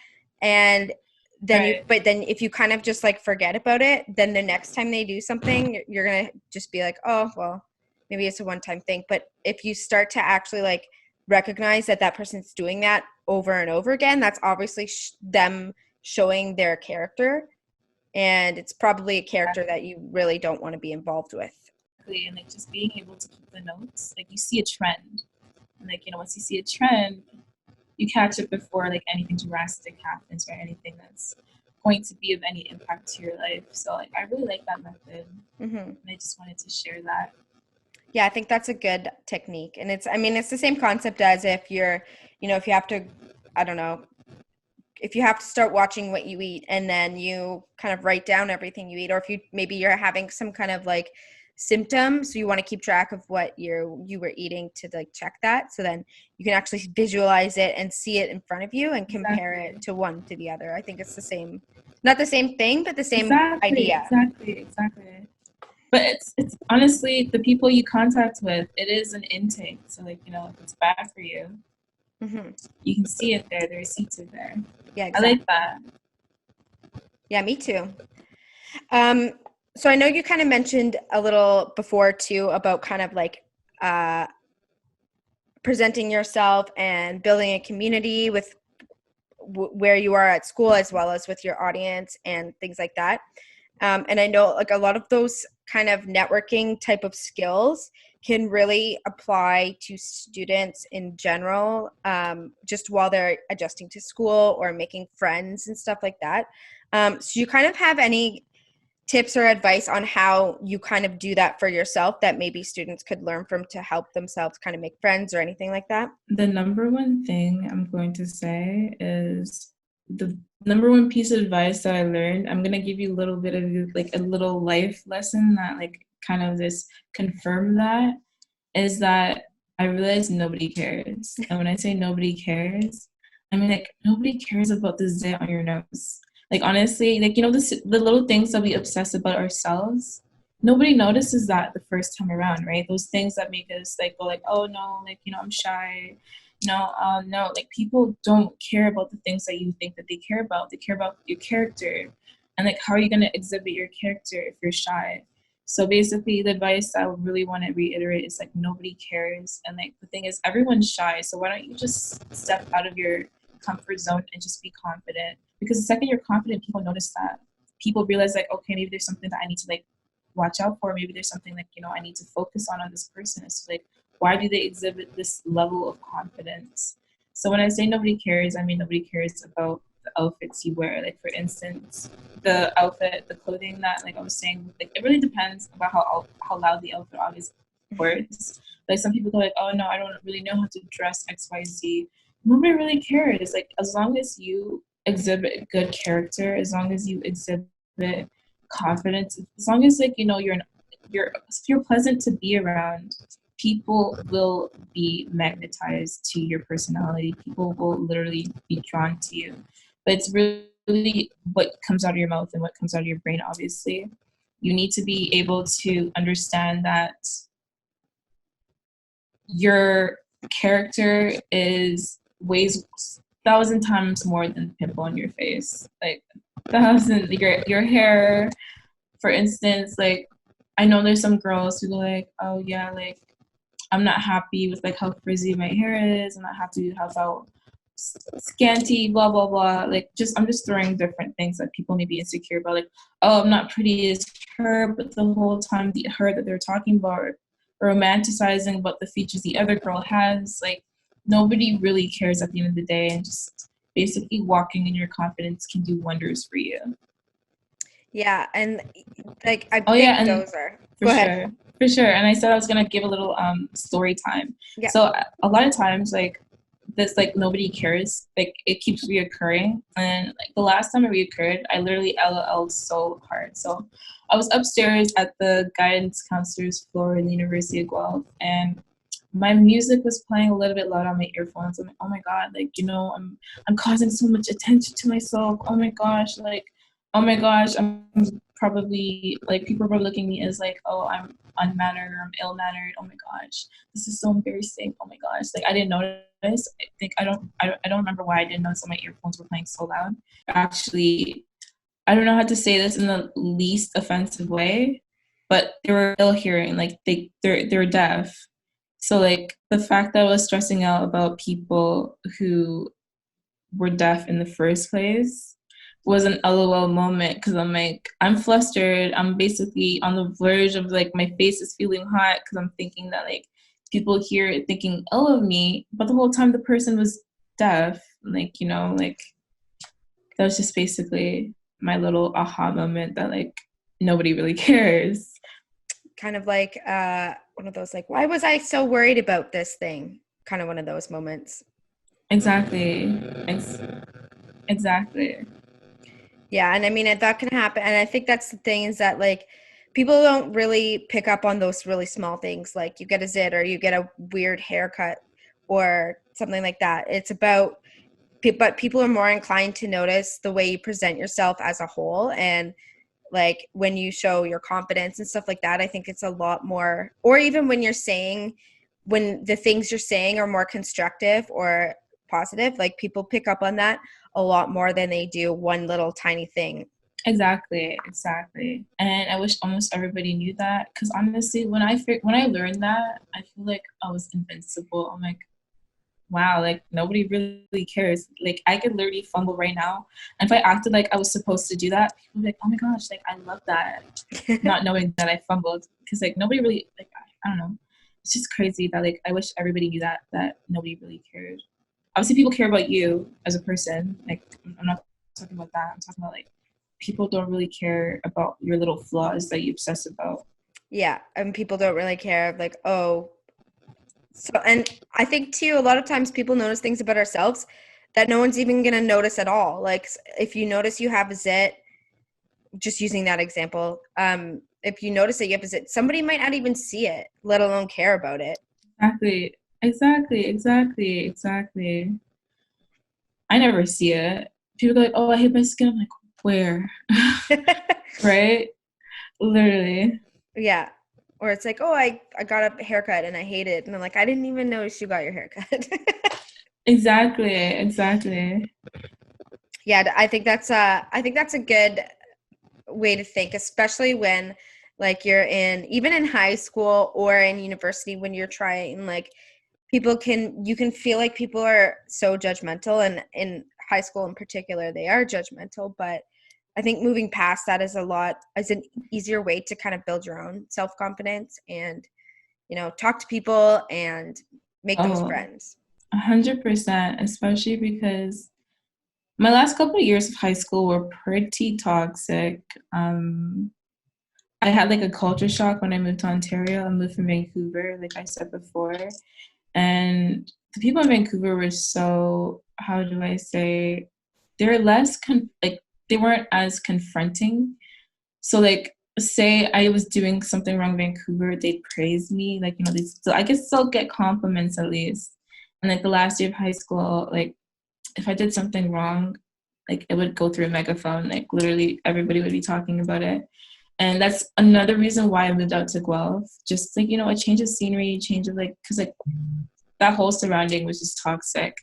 S2: And then
S1: Right.
S2: but then if you kind of just like forget about it, then the next time they do something, you're gonna just be like, oh well, maybe it's a one-time thing. But if you start to actually like recognize that that person's doing that over and over again, that's obviously them showing their character, and it's probably a character that you really don't want to be involved with.
S1: And like just being able to keep the notes, like you see a trend, and like once you see a trend, you catch it before like anything drastic happens or anything that's going to be of any impact to your life. So like I really like that method, and I just wanted to share that.
S2: Yeah, I think that's a good technique. And it's the same concept as if you're, if you have to, I don't know, if you have to start watching what you eat and then you kind of write down everything you eat, or if maybe you're having some kind of like symptom, so you want to keep track of what you were eating to like check that, so then you can actually visualize it and see it in front of you and compare it to one to the other. I think it's the same, not the same thing, but the same idea.
S1: Exactly. But it's honestly the people you contact with, it is an intake. So like if it's bad for you, you can see it there. The receipts are there.
S2: Yeah, exactly.
S1: I like that.
S2: Yeah, me too. So I know you kind of mentioned a little before too about kind of like presenting yourself and building a community with where you are at school, as well as with your audience and things like that. And I know like a lot of those kind of networking type of skills can really apply to students in general, just while they're adjusting to school or making friends and stuff like that. So you kind of have any tips or advice on how you kind of do that for yourself that maybe students could learn from to help themselves kind of make friends or anything like that?
S1: The number one thing I'm going to say is the number one piece of advice that I learned. I'm going to give you a little bit of like a little life lesson that like kind of just confirm that, is that I realized nobody cares. And when I say nobody cares, I mean like nobody cares about the zit on your nose. Like honestly, like the little things that we obsess about ourselves, nobody notices that the first time around, right? Those things that make us like go like, oh no, like I'm shy. No, like people don't care about the things that you think that they care about. They care about your character, and like how are you gonna exhibit your character if you're shy? So basically, the advice I would really want to reiterate is like nobody cares, and like the thing is, everyone's shy. So why don't you just step out of your comfort zone and just be confident? Because the second you're confident, people notice that. People realize like, okay, maybe there's something that I need to like watch out for. Maybe there's something like I need to focus on this person. It's like, why do they exhibit this level of confidence? So when I say nobody cares, I mean nobody cares about the outfits you wear. Like for instance, the outfit, the clothing that like I was saying, like it really depends about how loud the outfit obviously words. Like some people go like, oh no, I don't really know how to dress XYZ. Nobody really cares. Like as long as you exhibit good character, as long as you exhibit confidence, as long as like you're pleasant to be around, people will be magnetized to your personality. People will literally be drawn to you. But it's really what comes out of your mouth and what comes out of your brain, obviously. You need to be able to understand that your character weighs 1,000 times more than the pimple on your face. Like 1,000, your hair, for instance, like I know there's some girls who go like, oh yeah, like I'm not happy with like how frizzy my hair is. I'm not happy with how scanty, blah blah blah. Like I'm just throwing different things that people may be insecure about. Like, oh, I'm not pretty as her, but the whole time the her that they're talking about or romanticizing about the features the other girl has. Like nobody really cares at the end of the day, and just basically walking in your confidence can do wonders for you.
S2: Yeah, and like I
S1: Oh
S2: think
S1: yeah, and
S2: those are.
S1: for sure. For sure. And I said I was gonna give a little story time.
S2: Yeah.
S1: So a lot of times like this like nobody cares, like it keeps reoccurring. And like the last time it reoccurred, I literally LOL'd so hard. So I was upstairs at the guidance counselor's floor in the University of Guelph, and my music was playing a little bit loud on my earphones. I'm like, oh my God, like, I'm causing so much attention to myself. Oh my gosh, like, oh my gosh, I'm probably, like, people are probably looking at me as like, oh, I'm unmannered or I'm ill-mannered. Oh my gosh, this is so embarrassing. Oh my gosh, like, I didn't notice. I think I don't remember why I didn't notice that my earphones were playing so loud. Actually, I don't know how to say this in the least offensive way, but they were ill hearing, like they're deaf. So like the fact that I was stressing out about people who were deaf in the first place was an LOL moment, because I'm like, I'm flustered. I'm basically on the verge of like my face is feeling hot because I'm thinking that like people here are thinking ill of me, but the whole time the person was deaf. Like, like that was just basically my little aha moment that like nobody really cares.
S2: Kind of like one of those like, why was I so worried about this thing? Kind of one of those moments.
S1: Exactly. Exactly.
S2: Yeah, and I mean that can happen, and I think that's the thing is that like people don't really pick up on those really small things, like you get a zit or you get a weird haircut or something like that. It's about, but people are more inclined to notice the way you present yourself as a whole, and like when you show your confidence and stuff like that. I think it's a lot more, or even when you're saying, when the things you're saying are more constructive or positive, like people pick up on that a lot more than they do one little tiny thing.
S1: Exactly. And I wish almost everybody knew that, because honestly, when I learned that, I feel like I was invincible. I'm like, wow, like nobody really cares. Like I could literally fumble right now, and if I acted like I was supposed to do that, people would be like, oh my gosh, like I love that, not knowing that I fumbled, because like nobody really, like, I don't know. It's just crazy that like I wish everybody knew that nobody really cared. Obviously, people care about you as a person. Like I'm not talking about that. I'm talking about like people don't really care about your little flaws that you obsess about.
S2: Yeah, and people don't really care, like, oh, so, and I think too, a lot of times people notice things about ourselves that no one's even gonna notice at all. Like if you notice you have a zit, just using that example, if you notice that you have a zit, somebody might not even see it, let alone care about it.
S1: Exactly. I never see it. People are like, oh, I hate my skin. I'm like, where? Right? Literally.
S2: Yeah. Or it's like, oh, I got a haircut and I hate it. And I'm like, I didn't even notice you got your haircut.
S1: Exactly.
S2: Yeah, I think that's a good way to think, especially when like you're in, even in high school or in university, when you're trying, like you can feel like people are so judgmental, and in high school in particular they are judgmental, but I think moving past that is an easier way to kind of build your own self-confidence and, talk to people and make those
S1: Oh,
S2: friends.
S1: 100%, especially because my last couple of years of high school were pretty toxic. I had like a culture shock when I moved to Ontario. I moved from Vancouver, like I said before. And the people in Vancouver were so, how do I say, they're like, they weren't as confronting. So like, say I was doing something wrong in Vancouver, they'd praise me, like, I could still get compliments at least. And like the last year of high school, like if I did something wrong, like it would go through a megaphone, like literally everybody would be talking about it. And that's another reason why I moved out to Guelph. Just like, a change of scenery, change of like, because like that whole surrounding was just toxic.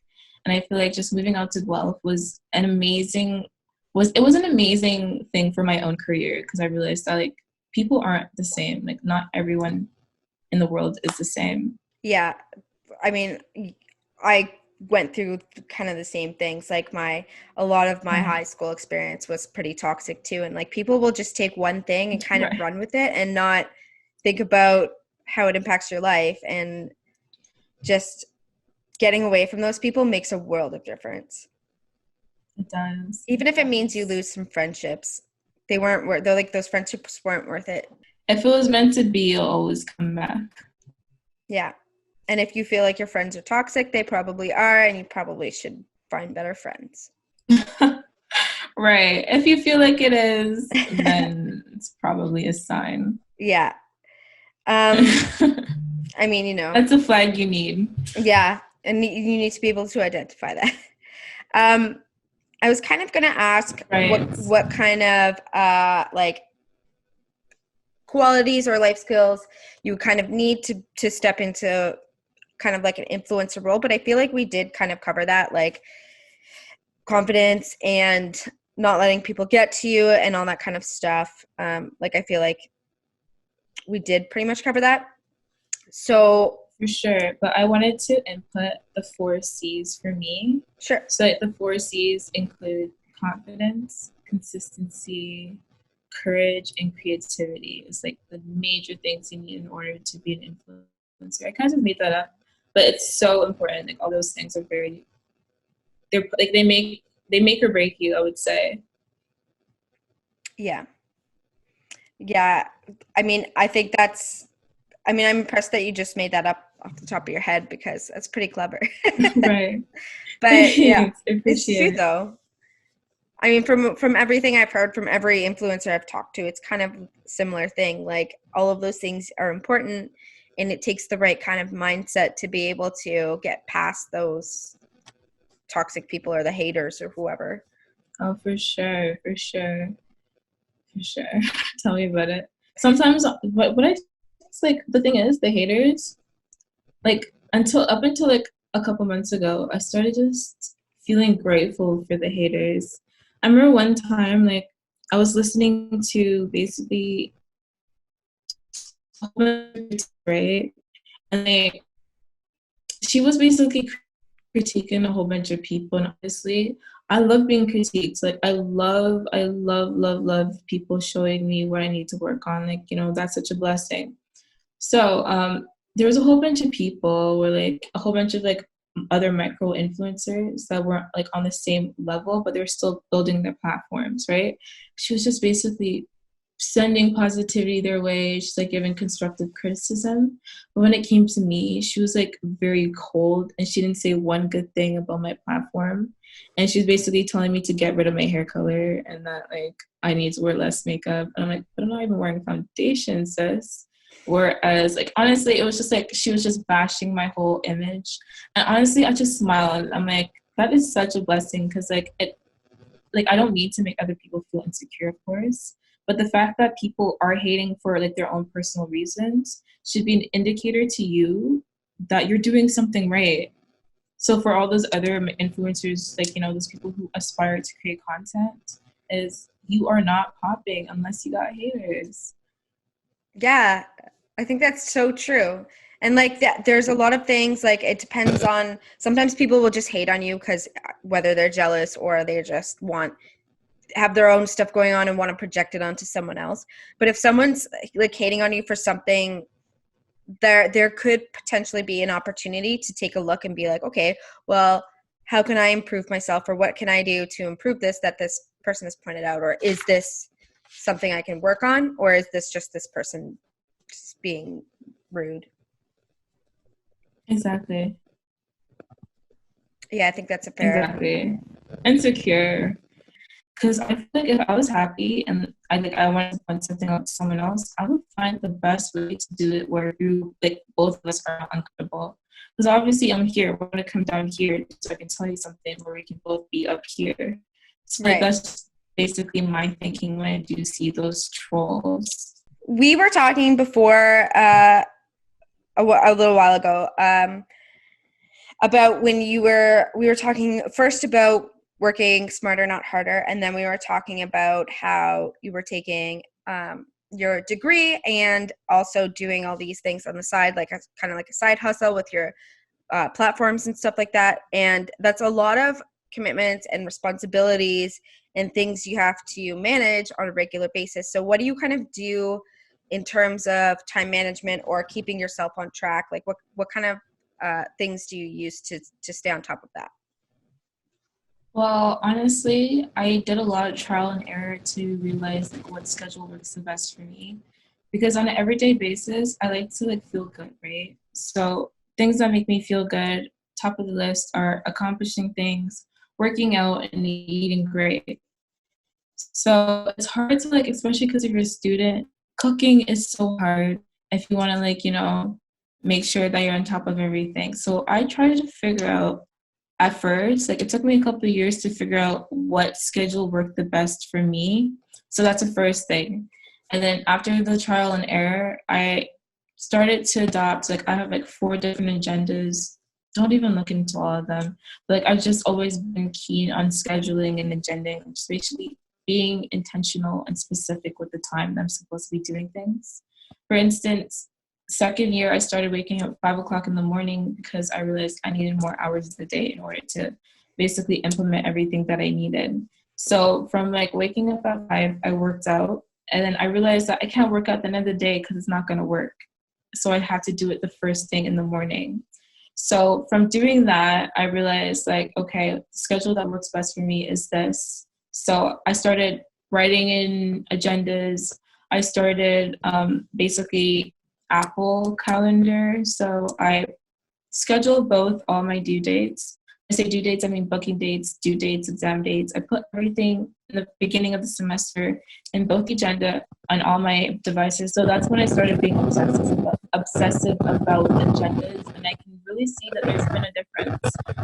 S1: And I feel like just moving out to Guelph was it was an amazing thing for my own career, because I realized that like people aren't the same. Like not everyone in the world is the same.
S2: Yeah, I mean, I went through kind of the same things. Like a lot of my high school experience was pretty toxic too. And like people will just take one thing and kind of
S1: Right.
S2: run with it and not think about how it impacts your life. And just getting away from those people makes a world of difference.
S1: It does.
S2: Even if it means you lose some friendships, they're like those friendships weren't worth it.
S1: If it was meant to be, you'll always come back.
S2: Yeah. And if you feel like your friends are toxic, they probably are, and you probably should find better friends.
S1: Right. If you feel like it is, then it's probably a sign.
S2: Yeah. Um, I mean, you know,
S1: That's a flag you need.
S2: yeah, and you need to be able to identify that. Um, I was kind of going to ask
S1: Right.
S2: what kind of like qualities or life skills you kind of need to step into kind of like an influencer role, but I feel like we did kind of cover that, like confidence and not letting people get to you and all that kind of stuff. Like I feel like we did pretty much cover that. So
S1: For sure. But I wanted to input the 4 C's for me.
S2: sure.
S1: So like, the 4 C's include confidence, consistency, courage, and creativity. It's like the major things you need in order to be an influencer. I kind of made that up, but it's so important. Like all those things are they're like they make or break you, I would say.
S2: Yeah. Yeah. I mean, I think I'm impressed that you just made that up off the top of your head because that's pretty clever.
S1: Right.
S2: But yeah,
S1: Thanks. I
S2: it's
S1: appreciate
S2: true
S1: it.
S2: though. I mean, from everything I've heard from every influencer I've talked to, it's kind of a similar thing. Like all of those things are important, and it takes the right kind of mindset to be able to get past those toxic people or the haters or whoever.
S1: Oh, for sure. For sure. For sure. Tell me about it. Sometimes what I it's like the thing is the haters, like until like a couple months ago, I started just feeling grateful for the haters. I remember one time like I was listening to basically right, and like she was basically critiquing a whole bunch of people, and honestly I love being critiqued. Like I love people showing me what I need to work on. Like, that's such a blessing. So there was a whole bunch of people, where like a whole bunch of like other micro influencers that weren't like on the same level, but they're still building their platforms, right? She was just basically sending positivity their way. She's like giving constructive criticism. But when it came to me, she was like very cold, and she didn't say one good thing about my platform. And she was basically telling me to get rid of my hair color and that like I need to wear less makeup. And I'm like, but I'm not even wearing foundation, sis. Whereas like honestly, it was just like she was just bashing my whole image. And honestly, I just smiled. I'm like, that is such a blessing, because like I don't need to make other people feel insecure, of course. But the fact that people are hating for like their own personal reasons should be an indicator to you that you're doing something right. So for all those other influencers, like, those people who aspire to create content, is you are not popping unless you got haters.
S2: Yeah, I think that's so true. And like that, there's a lot of things, like it depends on, sometimes people will just hate on you because whether they're jealous or they just have their own stuff going on and want to project it onto someone else. But if someone's like hating on you for something, there could potentially be an opportunity to take a look and be like, okay, well, how can I improve myself, or what can I do to improve this that this person has pointed out, or is this something I can work on, or is this just this person just being rude?
S1: Exactly.
S2: Yeah, I think that's a fair.
S1: Exactly. Insecure. Because I feel like if I was happy and I wanted to point something out to someone else, I would find the best way to do it where like both of us are uncomfortable. Because obviously I'm here. We're gonna come down here so I can tell you something where we can both be up here. So like
S2: Right.
S1: that's basically my thinking when I do see those trolls.
S2: We were talking before a little while ago about when we were talking first about working smarter, not harder, and then we were talking about how you were taking your degree and also doing all these things on the side, like kind of like a side hustle with your platforms and stuff like that. And that's a lot of commitments and responsibilities and things you have to manage on a regular basis. So what do you kind of do in terms of time management or keeping yourself on track? Like what kind of things do you use to stay on top of that?
S1: Well, honestly, I did a lot of trial and error to realize like what schedule works the best for me. Because on an everyday basis, I like to like feel good, right? So things that make me feel good, top of the list are accomplishing things, working out, and eating great. So it's hard to like, especially because if you're a student, cooking is so hard if you want to like, make sure that you're on top of everything. So I tried to figure out at first, like it took me a couple of years to figure out what schedule worked the best for me. So that's the first thing. And then after the trial and error, I started to adopt, like I have like 4 different agendas. Don't even look into all of them. But like I've just always been keen on scheduling and agending, just basically being intentional and specific with the time that I'm supposed to be doing things. For instance, second year I started waking up 5 o'clock in the morning because I realized I needed more hours of the day in order to basically implement everything that I needed. So from like waking up at 5, I worked out, and then I realized that I can't work out at the end of the day because it's not going to work. So I had to do it the first thing in the morning. So from doing that, I realized like, okay, the schedule that works best for me is this. So I started writing in agendas. I started basically Apple Calendar. So I schedule both all my due dates. I say due dates, I mean booking dates, due dates, exam dates. I put everything in the beginning of the semester in both the agenda on all my devices. So that's when I started being obsessive about agendas, and I can really see that there's been a difference.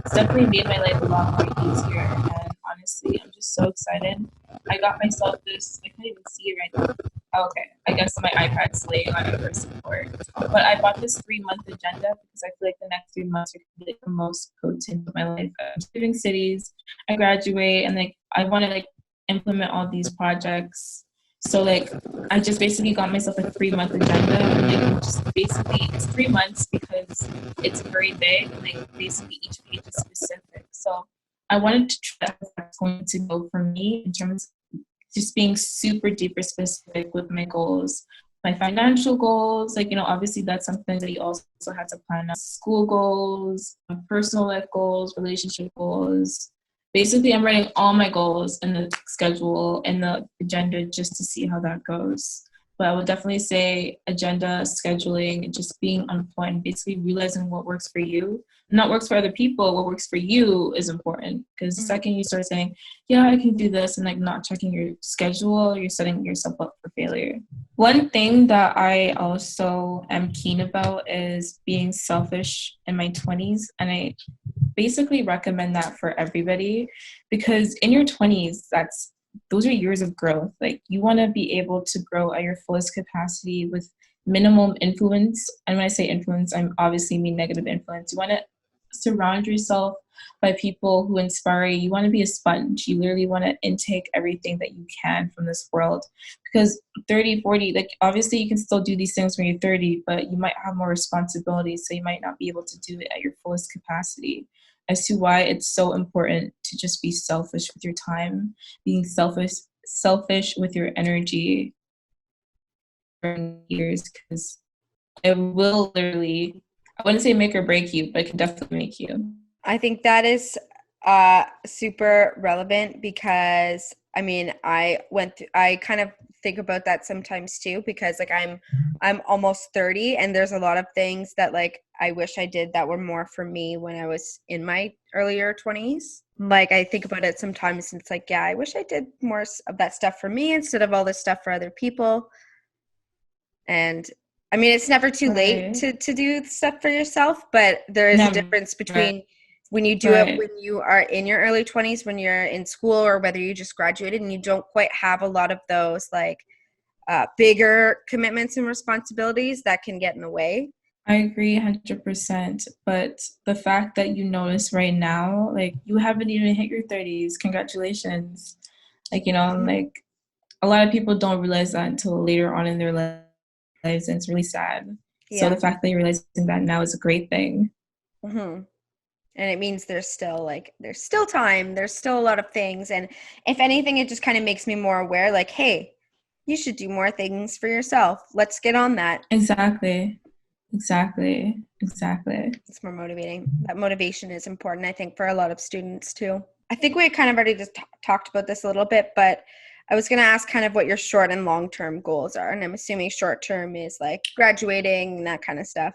S1: It's definitely made my life a lot more easier, and honestly, I'm just so excited. I got myself this, I can't even see it right now. Okay, I guess my iPad's laying on it for support. But I bought this 3-month agenda because I feel like the next 3 months are gonna be like the most potent of my life. I'm moving cities, I graduate, and like I want to like implement all these projects. So like I just basically got myself a 3-month agenda. And like just basically it's 3 months because it's very big. And like basically each page is specific. So I wanted to try how that's going to go for me in terms of just being super duper specific with my goals, my financial goals. Like, you know, obviously that's something that you also have to plan out. School goals, personal life goals, relationship goals. Basically, I'm writing all my goals in the schedule and the agenda just to see how that goes. But I would definitely say agenda, scheduling, and just being on point, and basically realizing what works for you, not works for other people, what works for you is important. Because the second you start saying, yeah, I can do this, and like not checking your schedule, you're setting yourself up for failure. One thing that I also am keen about is being selfish in my 20s. And I basically recommend that for everybody, because in your 20s, those are years of growth. Like you want to be able to grow at your fullest capacity with minimum influence. And when I say influence, I'm obviously mean negative influence. You want to surround yourself by people who inspire you. You want to be a sponge. You literally want to intake everything that you can from this world. Because 30, 40, like obviously you can still do these things when you're 30, but you might have more responsibilities, so you might not be able to do it at your fullest capacity. As to why it's so important to just be selfish with your time, being selfish with your energy for years, because it will literally, I wouldn't say make or break you, but it can definitely make you.
S2: I think that is super relevant because I mean I kind of think about that sometimes too, because like I'm almost 30 and there's a lot of things that like I wish I did that were more for me when I was in my earlier 20s. Like I think about it sometimes and it's like, yeah, I wish I did more of that stuff for me instead of all this stuff for other people. And I mean, it's never too late to do stuff for yourself, but there is a difference between when you do it when you are in your early 20s, when you're in school, or whether you just graduated and you don't quite have a lot of those like bigger commitments and responsibilities that can get in the way.
S1: I agree 100%. But the fact that you notice right now, like you haven't even hit your 30s, congratulations. Like, you know, like a lot of people don't realize that until later on in their lives, and it's really sad. So the fact that you're realizing that now is a great thing.
S2: Mm-hmm. And it means there's still time, there's still a lot of things. And if anything, it just kind of makes me more aware, like, hey, you should do more things for yourself. Let's get on that.
S1: Exactly. It's
S2: more motivating. That motivation is important, I think, for a lot of students too. I think we kind of already just talked about this a little bit, but I was going to ask kind of what your short and long-term goals are. And I'm assuming short-term is like graduating and that kind of stuff.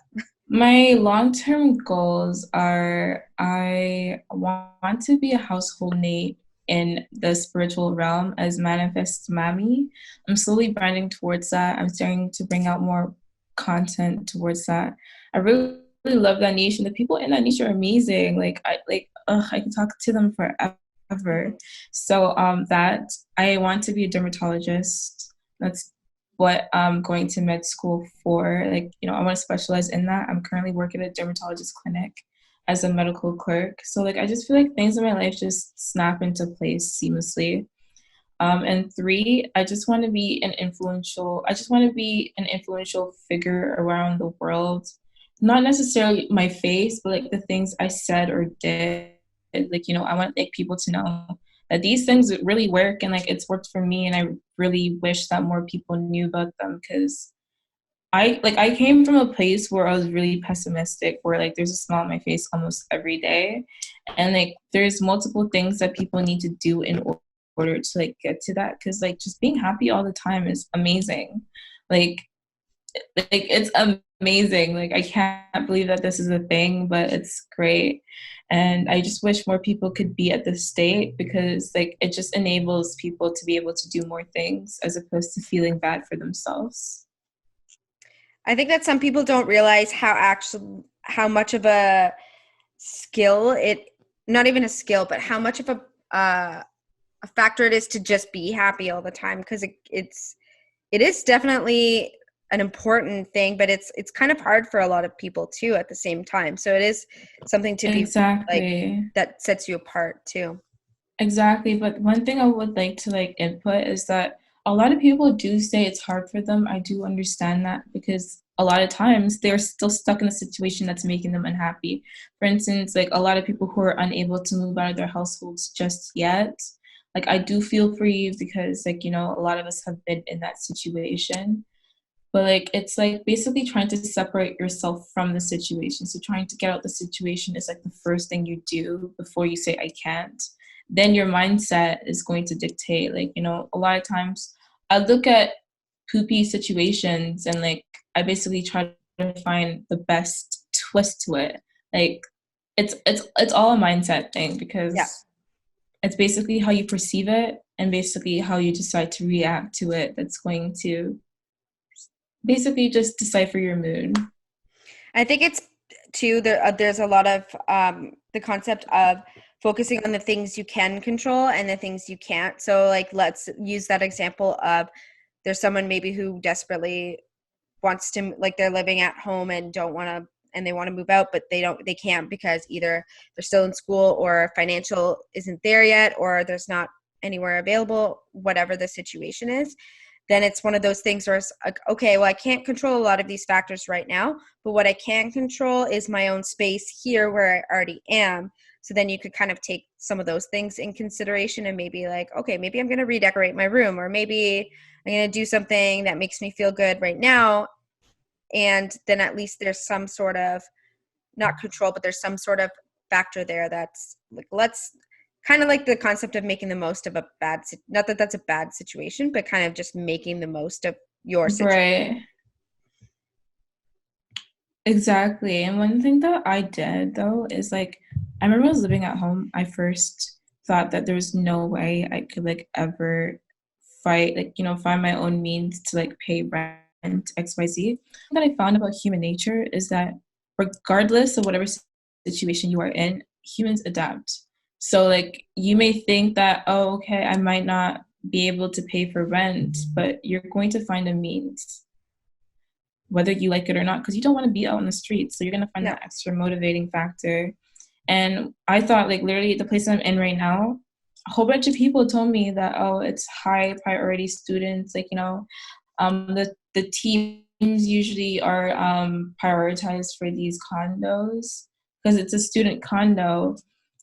S1: My long-term goals are, I want to be a household name in the spiritual realm as Manifest Mami. I'm slowly branding towards that. I'm starting to bring out more content towards that. I really love that niche, and the people in that niche are amazing. Like I can talk to them forever.
S2: Mhm.
S1: So that I want to be a dermatologist. That's what I'm going to med school for. Like, I want to specialize in that. I'm currently working at a dermatologist clinic as a medical clerk. So like I just feel like things in my life just snap into place seamlessly. And three, I just want to be an influential figure around the world. Not necessarily my face, but like the things I said or did. Like, I want like people to know that these things really work and like it's worked for me. And I really wish that more people knew about them, because I came from a place where I was really pessimistic, where like there's a smile on my face almost every day. And like there's multiple things that people need to do in order to like get to that, because like just being happy all the time is amazing. Like it's amazing. Like I can't believe that this is a thing, but it's great. And I just wish more people could be at this state, because like it just enables people to be able to do more things as opposed to feeling bad for themselves.
S2: I think that some people don't realize how much of a skill not even a skill, but how much of a factor it is to just be happy all the time, because it is definitely an important thing, but it's kind of hard for a lot of people too at the same time. So it is something to be like
S1: Exactly.
S2: that sets you apart too.
S1: Exactly. But one thing I would like to like input is that a lot of people do say it's hard for them. I do understand that, because a lot of times they're still stuck in a situation that's making them unhappy. For instance, like a lot of people who are unable to move out of their households just yet. Like I do feel for you, because like, a lot of us have been in that situation. But like it's like basically trying to separate yourself from the situation. So trying to get out the situation is like the first thing you do before you say I can't. Then your mindset is going to dictate. Like, a lot of times I look at poopy situations and like I basically try to find the best twist to it. Like it's all a mindset thing,
S2: Yeah.
S1: because it's basically how you perceive it and basically how you decide to react to it that's going to basically just decipher your mood.
S2: I think it's too there's a lot of the concept of focusing on the things you can control and the things you can't. So like let's use that example of there's someone maybe who desperately wants to, like, they're living at home and don't want to, and they want to move out, but they can't because either they're still in school or financial isn't there yet, or there's not anywhere available, whatever the situation is. Then it's one of those things where it's like, okay, well, I can't control a lot of these factors right now, but what I can control is my own space here where I already am. So then you could kind of take some of those things in consideration and maybe like, okay, maybe I'm going to redecorate my room, or maybe I'm going to do something that makes me feel good right now. And then at least there's some sort of, not control, but there's some sort of factor there that's like, let's kind of like the concept of making the most of a not that that's a bad situation, but kind of just making the most of your situation.
S1: Right. Exactly. And one thing that I did though is like I remember I was living at home. I first thought that there was no way I could like ever find my own means to like pay rent, XYZ. What I found about human nature is that regardless of whatever situation you are in, humans adapt. So like you may think that, oh, okay, I might not be able to pay for rent, but you're going to find a means, whether you like it or not, because you don't want to be out on the streets. So you're going to find
S2: No.
S1: that extra motivating factor. And I thought, like, literally, the place I'm in right now, a whole bunch of people told me that, oh, it's high priority students. Like, the teams usually are prioritized for these condos because it's a student condo.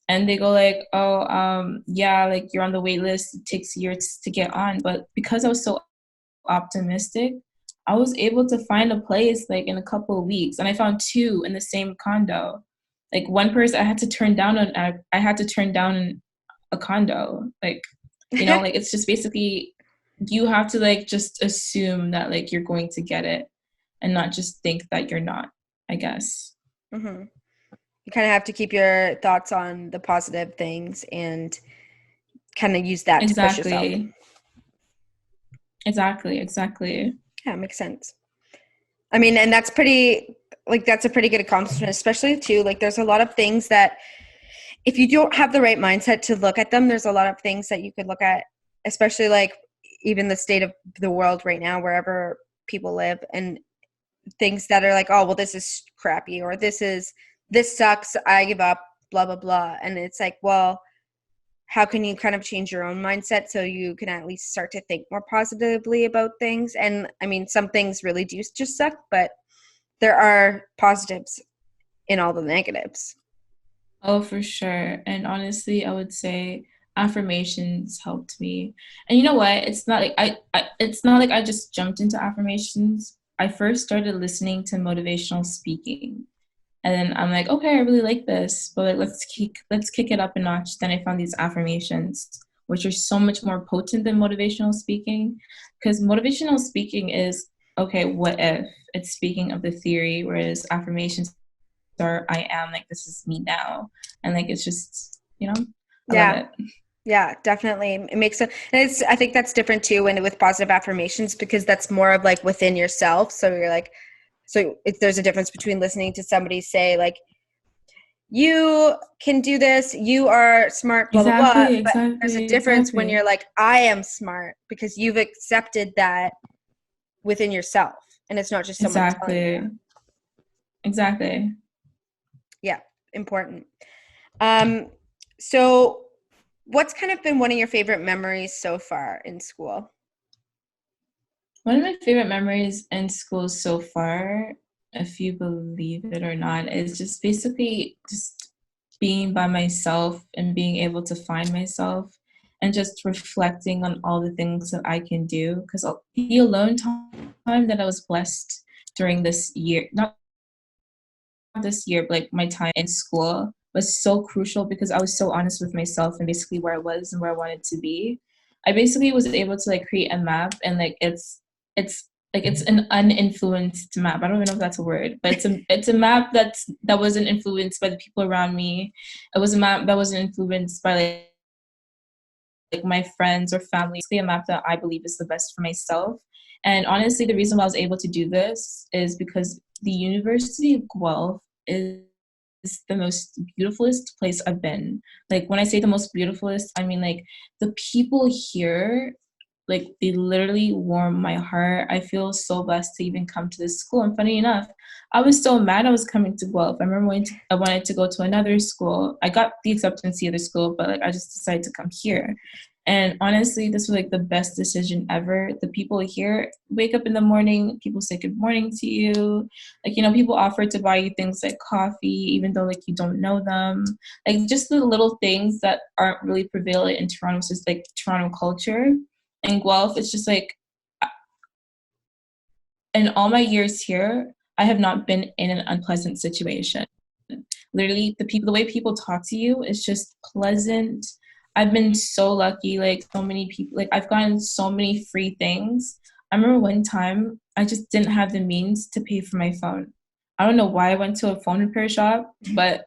S1: And they go like, oh, yeah, like you're on the wait list. It takes years to get on. But because I was so optimistic, I was able to find a place like in a couple of weeks, and I found two in the same condo. Like one person I had to turn down a condo. Like, like it's just basically you have to like just assume that like you're going to get it and not just think that you're not, I guess.
S2: Mm-hmm. You kind of have to keep your thoughts on the positive things and kind of use that to push yourself.
S1: Exactly. Exactly.
S2: Yeah, makes sense. I mean, and that's pretty like that's a pretty good accomplishment, especially too, like there's a lot of things that if you don't have the right mindset to look at them, there's a lot of things that you could look at, especially like even the state of the world right now, wherever people live, and things that are like, oh, well, this is crappy, or this sucks, I give up, blah, blah, blah. And it's like, well, how can you kind of change your own mindset so you can at least start to think more positively about things? And I mean, some things really do just suck, but there are positives in all the negatives.
S1: Oh, for sure. And honestly, I would say affirmations helped me. And you know what? It's not like it's not like I just jumped into affirmations. I first started listening to motivational speaking. And then I'm like, okay, I really like this, but like let's kick it up a notch. Then I found these affirmations, which are so much more potent than motivational speaking. Because motivational speaking is, okay, what if? It's speaking of the theory, whereas affirmations are, I am, like, this is me now. And like it's just, I love
S2: Yeah.
S1: it.
S2: Yeah, definitely. It makes sense. And I think that's different too when with positive affirmations, because that's more of like within yourself. So you're like, there's a difference between listening to somebody say like, you can do this, you are smart, blah, blah, blah.
S1: Exactly,
S2: But there's a
S1: exactly,
S2: difference when you're
S1: exactly.
S2: like, I am smart, because you've accepted that within yourself. And it's not just someone telling you.
S1: Exactly. Exactly.
S2: Yeah, important. Um, so what's kind of been one of your favorite memories so far in school?
S1: One of my favorite memories in school so far, if you believe it or not, is just basically just being by myself and being able to find myself and just reflecting on all the things that I can do. Because the alone time that I was blessed during this year, not this year, but like my time in school was so crucial because I was so honest with myself and basically where I was and where I wanted to be. I basically was able to like create a map, and like it's an uninfluenced map. I don't even know if that's a word, but it's a map that wasn't influenced by the people around me. It was a map that wasn't influenced by like my friends or family. It's a map that I believe is the best for myself. And honestly, the reason why I was able to do this is because the University of Guelph is the most beautifulest place I've been. Like when I say the most beautifulest, I mean like the people here, like they literally warm my heart. I feel so blessed to even come to this school. And funny enough, I was so mad I was coming to Guelph. I remember I wanted to go to another school. I got the acceptance to the other school, but like I just decided to come here. And honestly, this was like the best decision ever. The people here wake up in the morning, people say good morning to you. Like, people offer to buy you things like coffee, even though like you don't know them. Like just the little things that aren't really prevalent in Toronto, it's just like Toronto culture. In Guelph, it's just like in all my years here, I have not been in an unpleasant situation. Literally, the way people talk to you is just pleasant. I've been so lucky, like so many people, like I've gotten so many free things. I remember one time I just didn't have the means to pay for my phone. I don't know why I went to a phone repair shop, but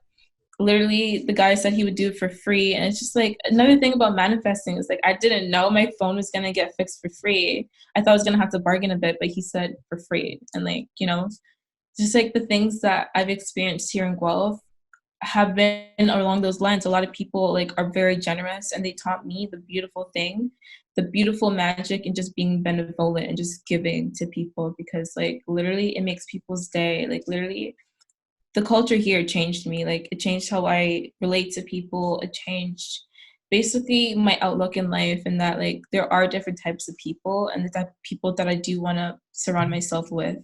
S1: literally the guy said he would do it for free. And it's just like another thing about manifesting is like I didn't know my phone was gonna get fixed for free. I thought I was gonna have to bargain a bit, but he said for free. And like, just like the things that I've experienced here in Guelph have been along those lines. A lot of people like are very generous, and they taught me the beautiful magic and just being benevolent and just giving to people, because like literally it makes people's day. Like literally the culture here changed me. Like it changed how I relate to people. It changed basically my outlook in life, and that like there are different types of people, and the type of people that I do want to surround myself with.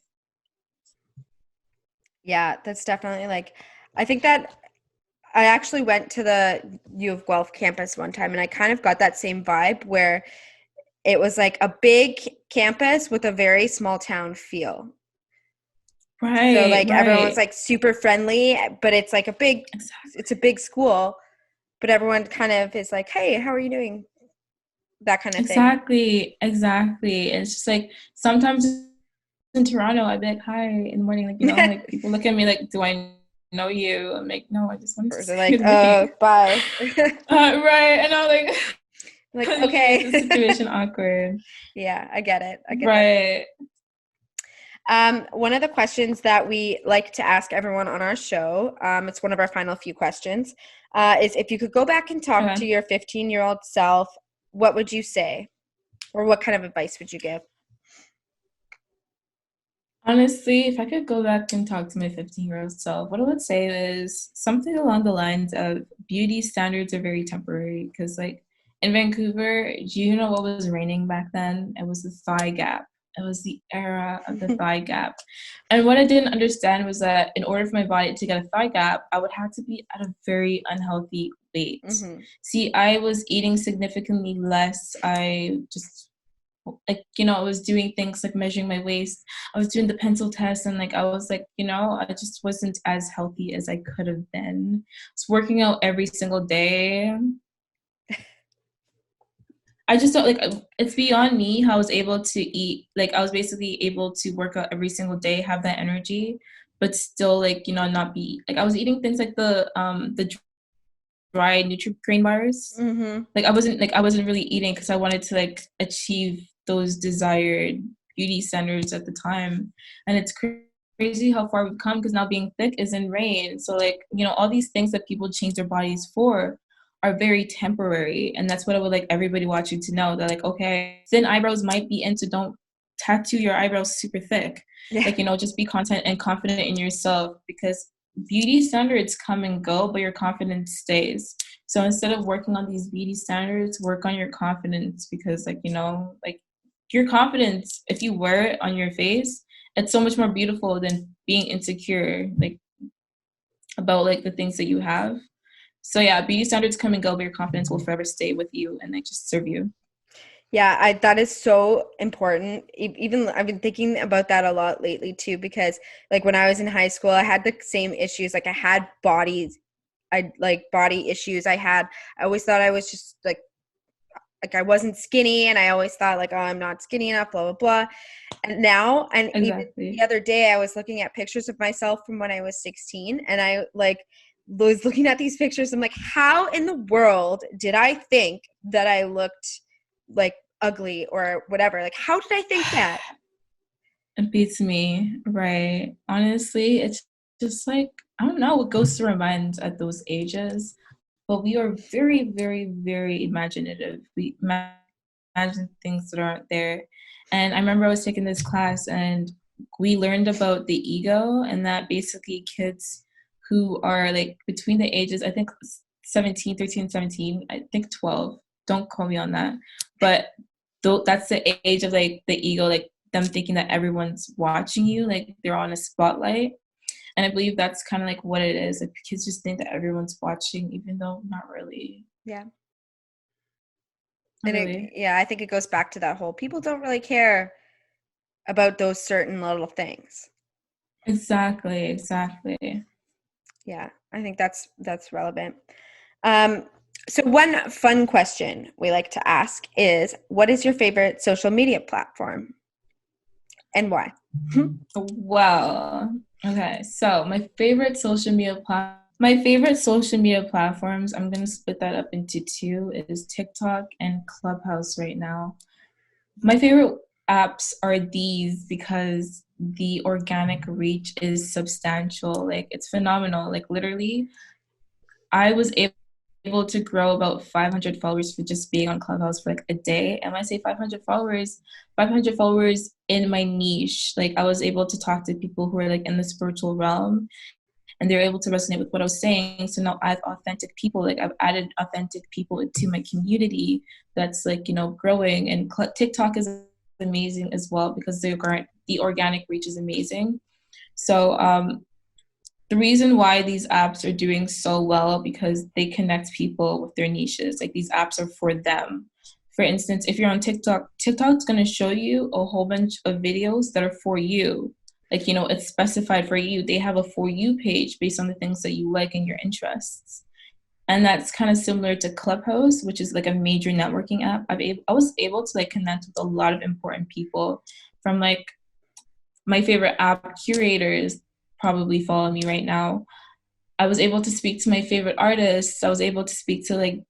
S2: Yeah, that's definitely like, I think that I actually went to the U of Guelph campus one time, and I kind of got that same vibe where it was like a big campus with a very small town feel. So
S1: Right,
S2: like everyone's
S1: right.
S2: like super friendly, but
S1: Exactly.
S2: it's a big school, but everyone kind of is like, "Hey, how are you doing?" That kind of thing.
S1: Exactly. Exactly. It's just like sometimes in Toronto, I'd be like, hi in the morning, like, like people look at me like, do I know you? I'm like, no, I just wanted to
S2: Or they're
S1: say
S2: like,
S1: good morning.
S2: bye.
S1: Right. And I'm like,
S2: Like,
S1: leave the
S2: okay.
S1: situation awkward.
S2: Yeah, I get it. I get that.
S1: Right.
S2: One of the questions that we like to ask everyone on our show, it's one of our final few questions, is if you could go back and talk to
S1: Okay.
S2: your 15-year-old self, what would you say? Or what kind of advice would you give?
S1: Honestly, if I could go back and talk to my 15-year-old self, what I would say is something along the lines of beauty standards are very temporary. Because, like, in Vancouver, do you know what was raining back then? It was the thigh gap. It was the era of the thigh gap. And what I didn't understand was that in order for my body to get a thigh gap, I would have to be at a very unhealthy weight.
S2: Mm-hmm.
S1: See, I was eating significantly less. I just like, I was doing things like measuring my waist. I was doing the pencil test, and like I was like, I just wasn't as healthy as I could have been. I was working out every single day. I just don't like it's beyond me how I was able to eat. Like I was basically able to work out every single day, have that energy, but still like, not be like I was eating things like the dry Nutri-Grain bars.
S2: Mm-hmm.
S1: Like I wasn't really eating because I wanted to like achieve those desired beauty standards at the time. And it's crazy how far we've come because now being thick is in rain. So like, all these things that people change their bodies for are very temporary. And that's what I would like everybody watching to know, that like, okay, thin eyebrows might be into, don't tattoo your eyebrows super thick.
S2: Yeah.
S1: Like, just be content and confident in yourself, because beauty standards come and go, but your confidence stays. So instead of working on these beauty standards, work on your confidence, because like, like your confidence, if you wear it on your face, it's so much more beautiful than being insecure, like about like the things that you have. So yeah, beauty standards come and go, but your confidence will forever stay with you and like just serve you.
S2: Yeah, that is so important. Even I've been thinking about that a lot lately too, because like when I was in high school, I had the same issues. Like I had body issues. I always thought I was just like I wasn't skinny, and I always thought like, oh, I'm not skinny enough, blah blah blah. And now, and even the
S1: Exactly.
S2: other day, I was looking at pictures of myself from when I was 16, and I like was looking at these pictures. I'm like, how in the world did I think that I looked like ugly or whatever? Like, how did I think that?
S1: It beats me, right? Honestly, it's just like, I don't know what goes through our minds at those ages, but we are very, very, very imaginative. We imagine things that aren't there. And I remember I was taking this class and we learned about the ego, and that basically kids who are like between the ages, I think 17, 13, 17, I think 12, don't quote me on that, but that's the age of like the ego, like them thinking that everyone's watching you, like they're on a spotlight. And I believe that's kind of like what it is. Like kids just think that everyone's watching, even though not really.
S2: Yeah.
S1: Not
S2: And
S1: really.
S2: yeah, I think it goes back to that whole people don't really care about those certain little things.
S1: Exactly, exactly.
S2: Yeah, I think that's relevant. Um, so one fun question we like to ask is, what is your favorite social media platform and why?
S1: Well, okay. So my favorite social media platforms, I'm gonna split that up into two, is TikTok and Clubhouse right now. My favorite apps are these because the organic reach is substantial. Like it's phenomenal. Like literally, I was able to grow about 500 followers for just being on Clubhouse for like a day. And when I say 500 followers in my niche. Like I was able to talk to people who are like in the spiritual realm, and they're able to resonate with what I was saying. So now I have authentic people. Like I've added authentic people into my community that's like, growing. And TikTok is amazing as well because the organic reach is amazing. So the reason why these apps are doing so well, because they connect people with their niches. Like these apps are for them. For instance, if you're on TikTok, TikTok's going to show you a whole bunch of videos that are for you. Like, it's specified for you. They have a for you page based on the things that you like and your interests. And that's kind of similar to Clubhouse, which is like a major networking app. I was able to like connect with a lot of important people from like my favorite app curators probably follow me right now. I was able to speak to my favorite artists. I was able to speak to like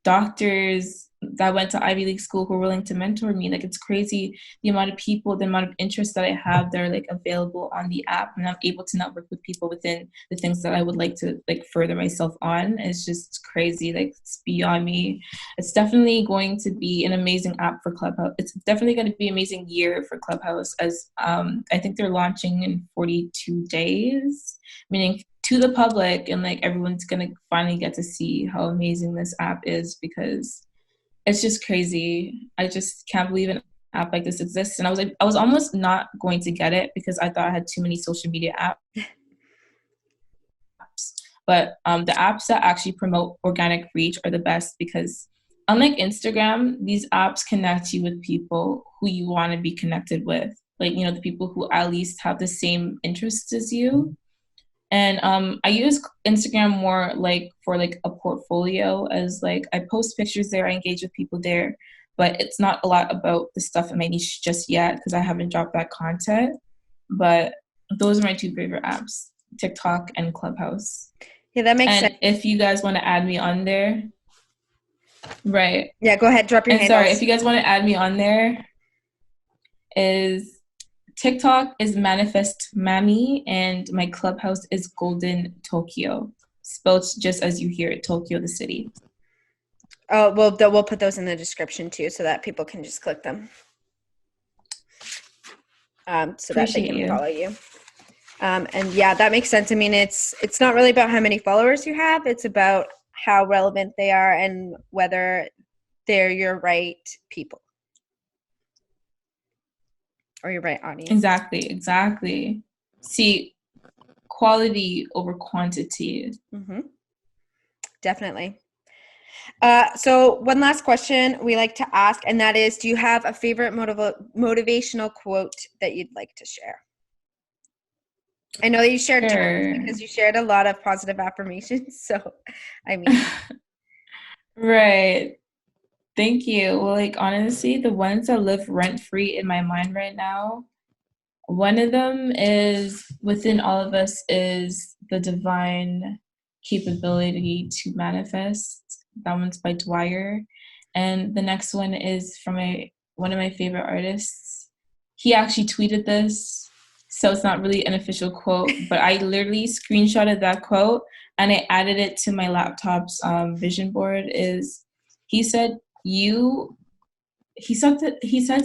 S1: doctors, that went to Ivy League school who are willing to mentor me. Like, it's crazy the amount of people, the amount of interest that I have that are like available on the app, and I'm able to network with people within the things that I would like to like further myself on. It's just crazy. Like, it's beyond me. It's definitely going to be an amazing app for Clubhouse. It's definitely going to be an amazing year for Clubhouse, as I think they're launching in 42 days, meaning to the public, and like everyone's gonna finally get to see how amazing this app is, because it's just crazy. I just can't believe an app like this exists. And I was almost not going to get it because I thought I had too many social media apps. But the apps that actually promote organic reach are the best, because unlike Instagram, these apps connect you with people who you want to be connected with. Like, you know, the people who at least have the same interests as you. And I use Instagram more like for like a portfolio, as like I post pictures there, I engage with people there, but it's not a lot about the stuff in my niche just yet because I haven't dropped that content. But those are my two favorite apps, TikTok and Clubhouse.
S2: Yeah, that makes
S1: and
S2: sense.
S1: if you guys want to add me on there, right.
S2: Yeah, go ahead, drop your
S1: And
S2: handles.
S1: sorry, if you guys want to add me on there, is TikTok is Manifest Mami, and my Clubhouse is Golden Tokyo, spelled just as you hear it, Tokyo, the city.
S2: Oh, well, we'll put those in the description too, so that people can just click them, so that they can follow you. And yeah, that makes sense. I mean, it's not really about how many followers you have; it's about how relevant they are and whether they're your right people or your right audience.
S1: Exactly. See, quality over quantity.
S2: Mm-hmm. Definitely. So one last question we like to ask, and that is, do you have a favorite motivational quote that you'd like to share? I know that you shared tons because you shared a lot of positive affirmations. So, I mean.
S1: Right. Thank you. Well, like, honestly, the ones that live rent-free in my mind right now, one of them is, within all of us is the divine capability to manifest. That one's by Dwyer. And the next one is from one of my favorite artists. He actually tweeted this, so it's not really an official quote, but I literally screenshotted that quote and I added it to my laptop's vision board. He said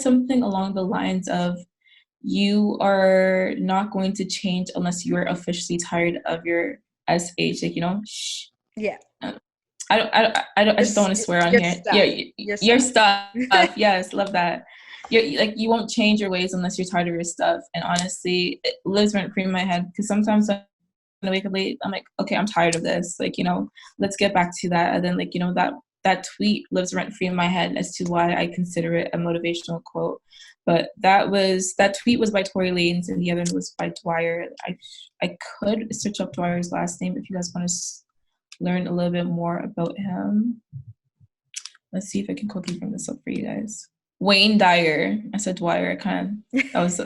S1: something along the lines of, you are not going to change unless you are officially tired of your SH, like, you know, shh.
S2: Yeah.
S1: I just don't want to swear on here. Yeah, your stuff. Yes, love that. You won't change your ways unless you're tired of your stuff. And honestly, it lives rent free in my head, because sometimes when I wake up late, I'm like, okay, I'm tired of this. Like, you know, let's get back to that. And then, like, you know, that tweet lives rent free in my head as to why I consider it a motivational quote. But that tweet was by Tory Lanez, and the other one was by Dwyer. I could search up Dwyer's last name if you guys want to learn a little bit more about him. Let's see if I can quickly bring this up for you guys. Wayne Dyer. I said Dwyer. That was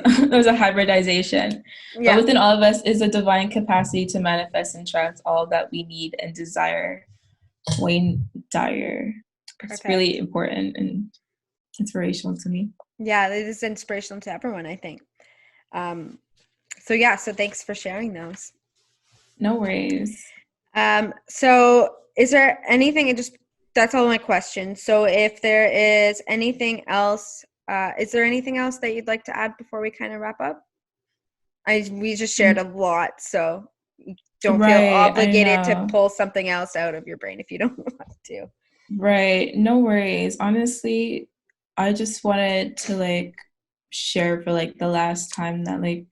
S1: a hybridization. Yeah. But within all of us is a divine capacity to manifest and attract all that we need and desire. Wayne Dyer. It's really important and inspirational to me.
S2: Yeah, it is inspirational to everyone, I think. So thanks for sharing those.
S1: No worries.
S2: So is there anything, that's all my questions. So if there is anything else, is there anything else that you'd like to add before we kind of wrap up? We just shared a lot, so don't feel obligated to pull something else out of your brain if you don't want to.
S1: Right. No worries. Honestly, I just wanted to like share for like the last time that like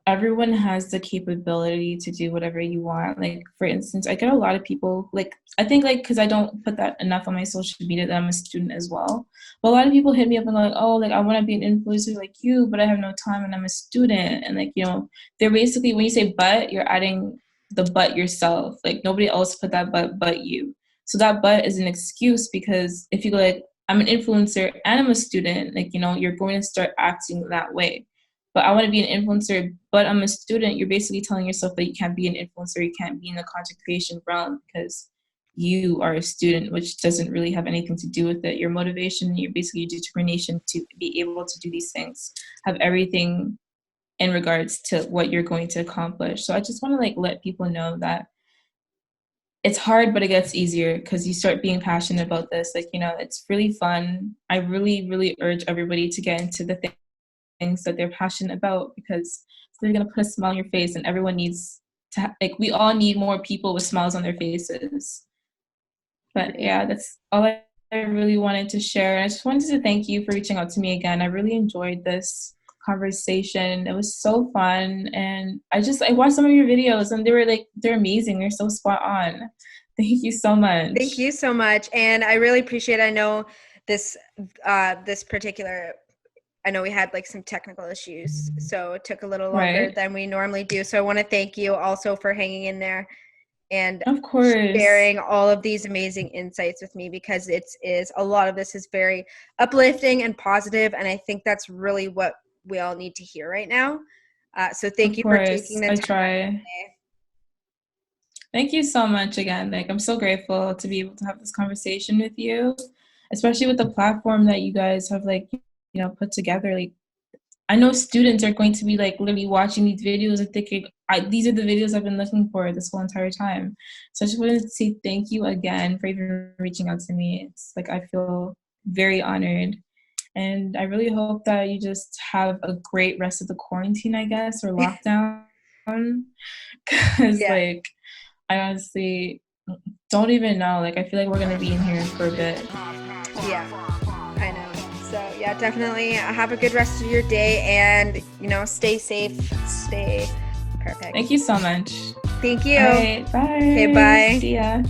S1: everyone has the capability to do whatever you want. Like, for instance, I get a lot of people, like, I think like, because I don't put that enough on my social media, that I'm a student as well. But a lot of people hit me up and like, oh, like, I want to be an influencer like you, but I have no time and I'm a student. And like, you know, they're basically, when you say but, you're adding the but yourself. Like, nobody else put that but you. So that but is an excuse, because if you go like, I'm an influencer and I'm a student, like, you know, you're going to start acting that way. But I want to be an influencer, but I'm a student. You're basically telling yourself that you can't be an influencer. You can't be in the content creation realm because you are a student, which doesn't really have anything to do with it. Your motivation, your determination to be able to do these things have everything in regards to what you're going to accomplish. So I just want to like let people know that it's hard, but it gets easier because you start being passionate about this. Like, it's really fun. I really, really urge everybody to get into the things that they're passionate about, because they're going to put a smile on your face, and everyone needs to, we all need more people with smiles on their faces. But yeah, that's all I really wanted to share. I just wanted to thank you for reaching out to me again. I really enjoyed this conversation. It was so fun. And I watched some of your videos, and they're amazing. They're so spot on. Thank you so much.
S2: Thank you so much. And I really appreciate it. I know this particular, I know we had like some technical issues, so it took a little longer than we normally do. So I want to thank you also for hanging in there and
S1: of course
S2: sharing all of these amazing insights with me, because a lot of this is very uplifting and positive, and I think that's really what we all need to hear right now. So thank you for taking the time.
S1: I try. Thank you so much again. Like, I'm so grateful to be able to have this conversation with you, especially with the platform that you guys have put together. Like, I know students are going to be like literally watching these videos and thinking, these are the videos I've been looking for this whole entire time. So I just wanted to say thank you again for even reaching out to me. It's like, I feel very honored. And I really hope that you just have a great rest of the quarantine, I guess, or lockdown. Because I honestly don't even know. Like, I feel like we're going to be in here for a bit.
S2: Yeah, I know. So yeah, definitely have a good rest of your day, and stay safe, stay perfect.
S1: Thank you so much.
S2: Thank you.
S1: All right, bye.
S2: Okay, bye.
S1: See ya.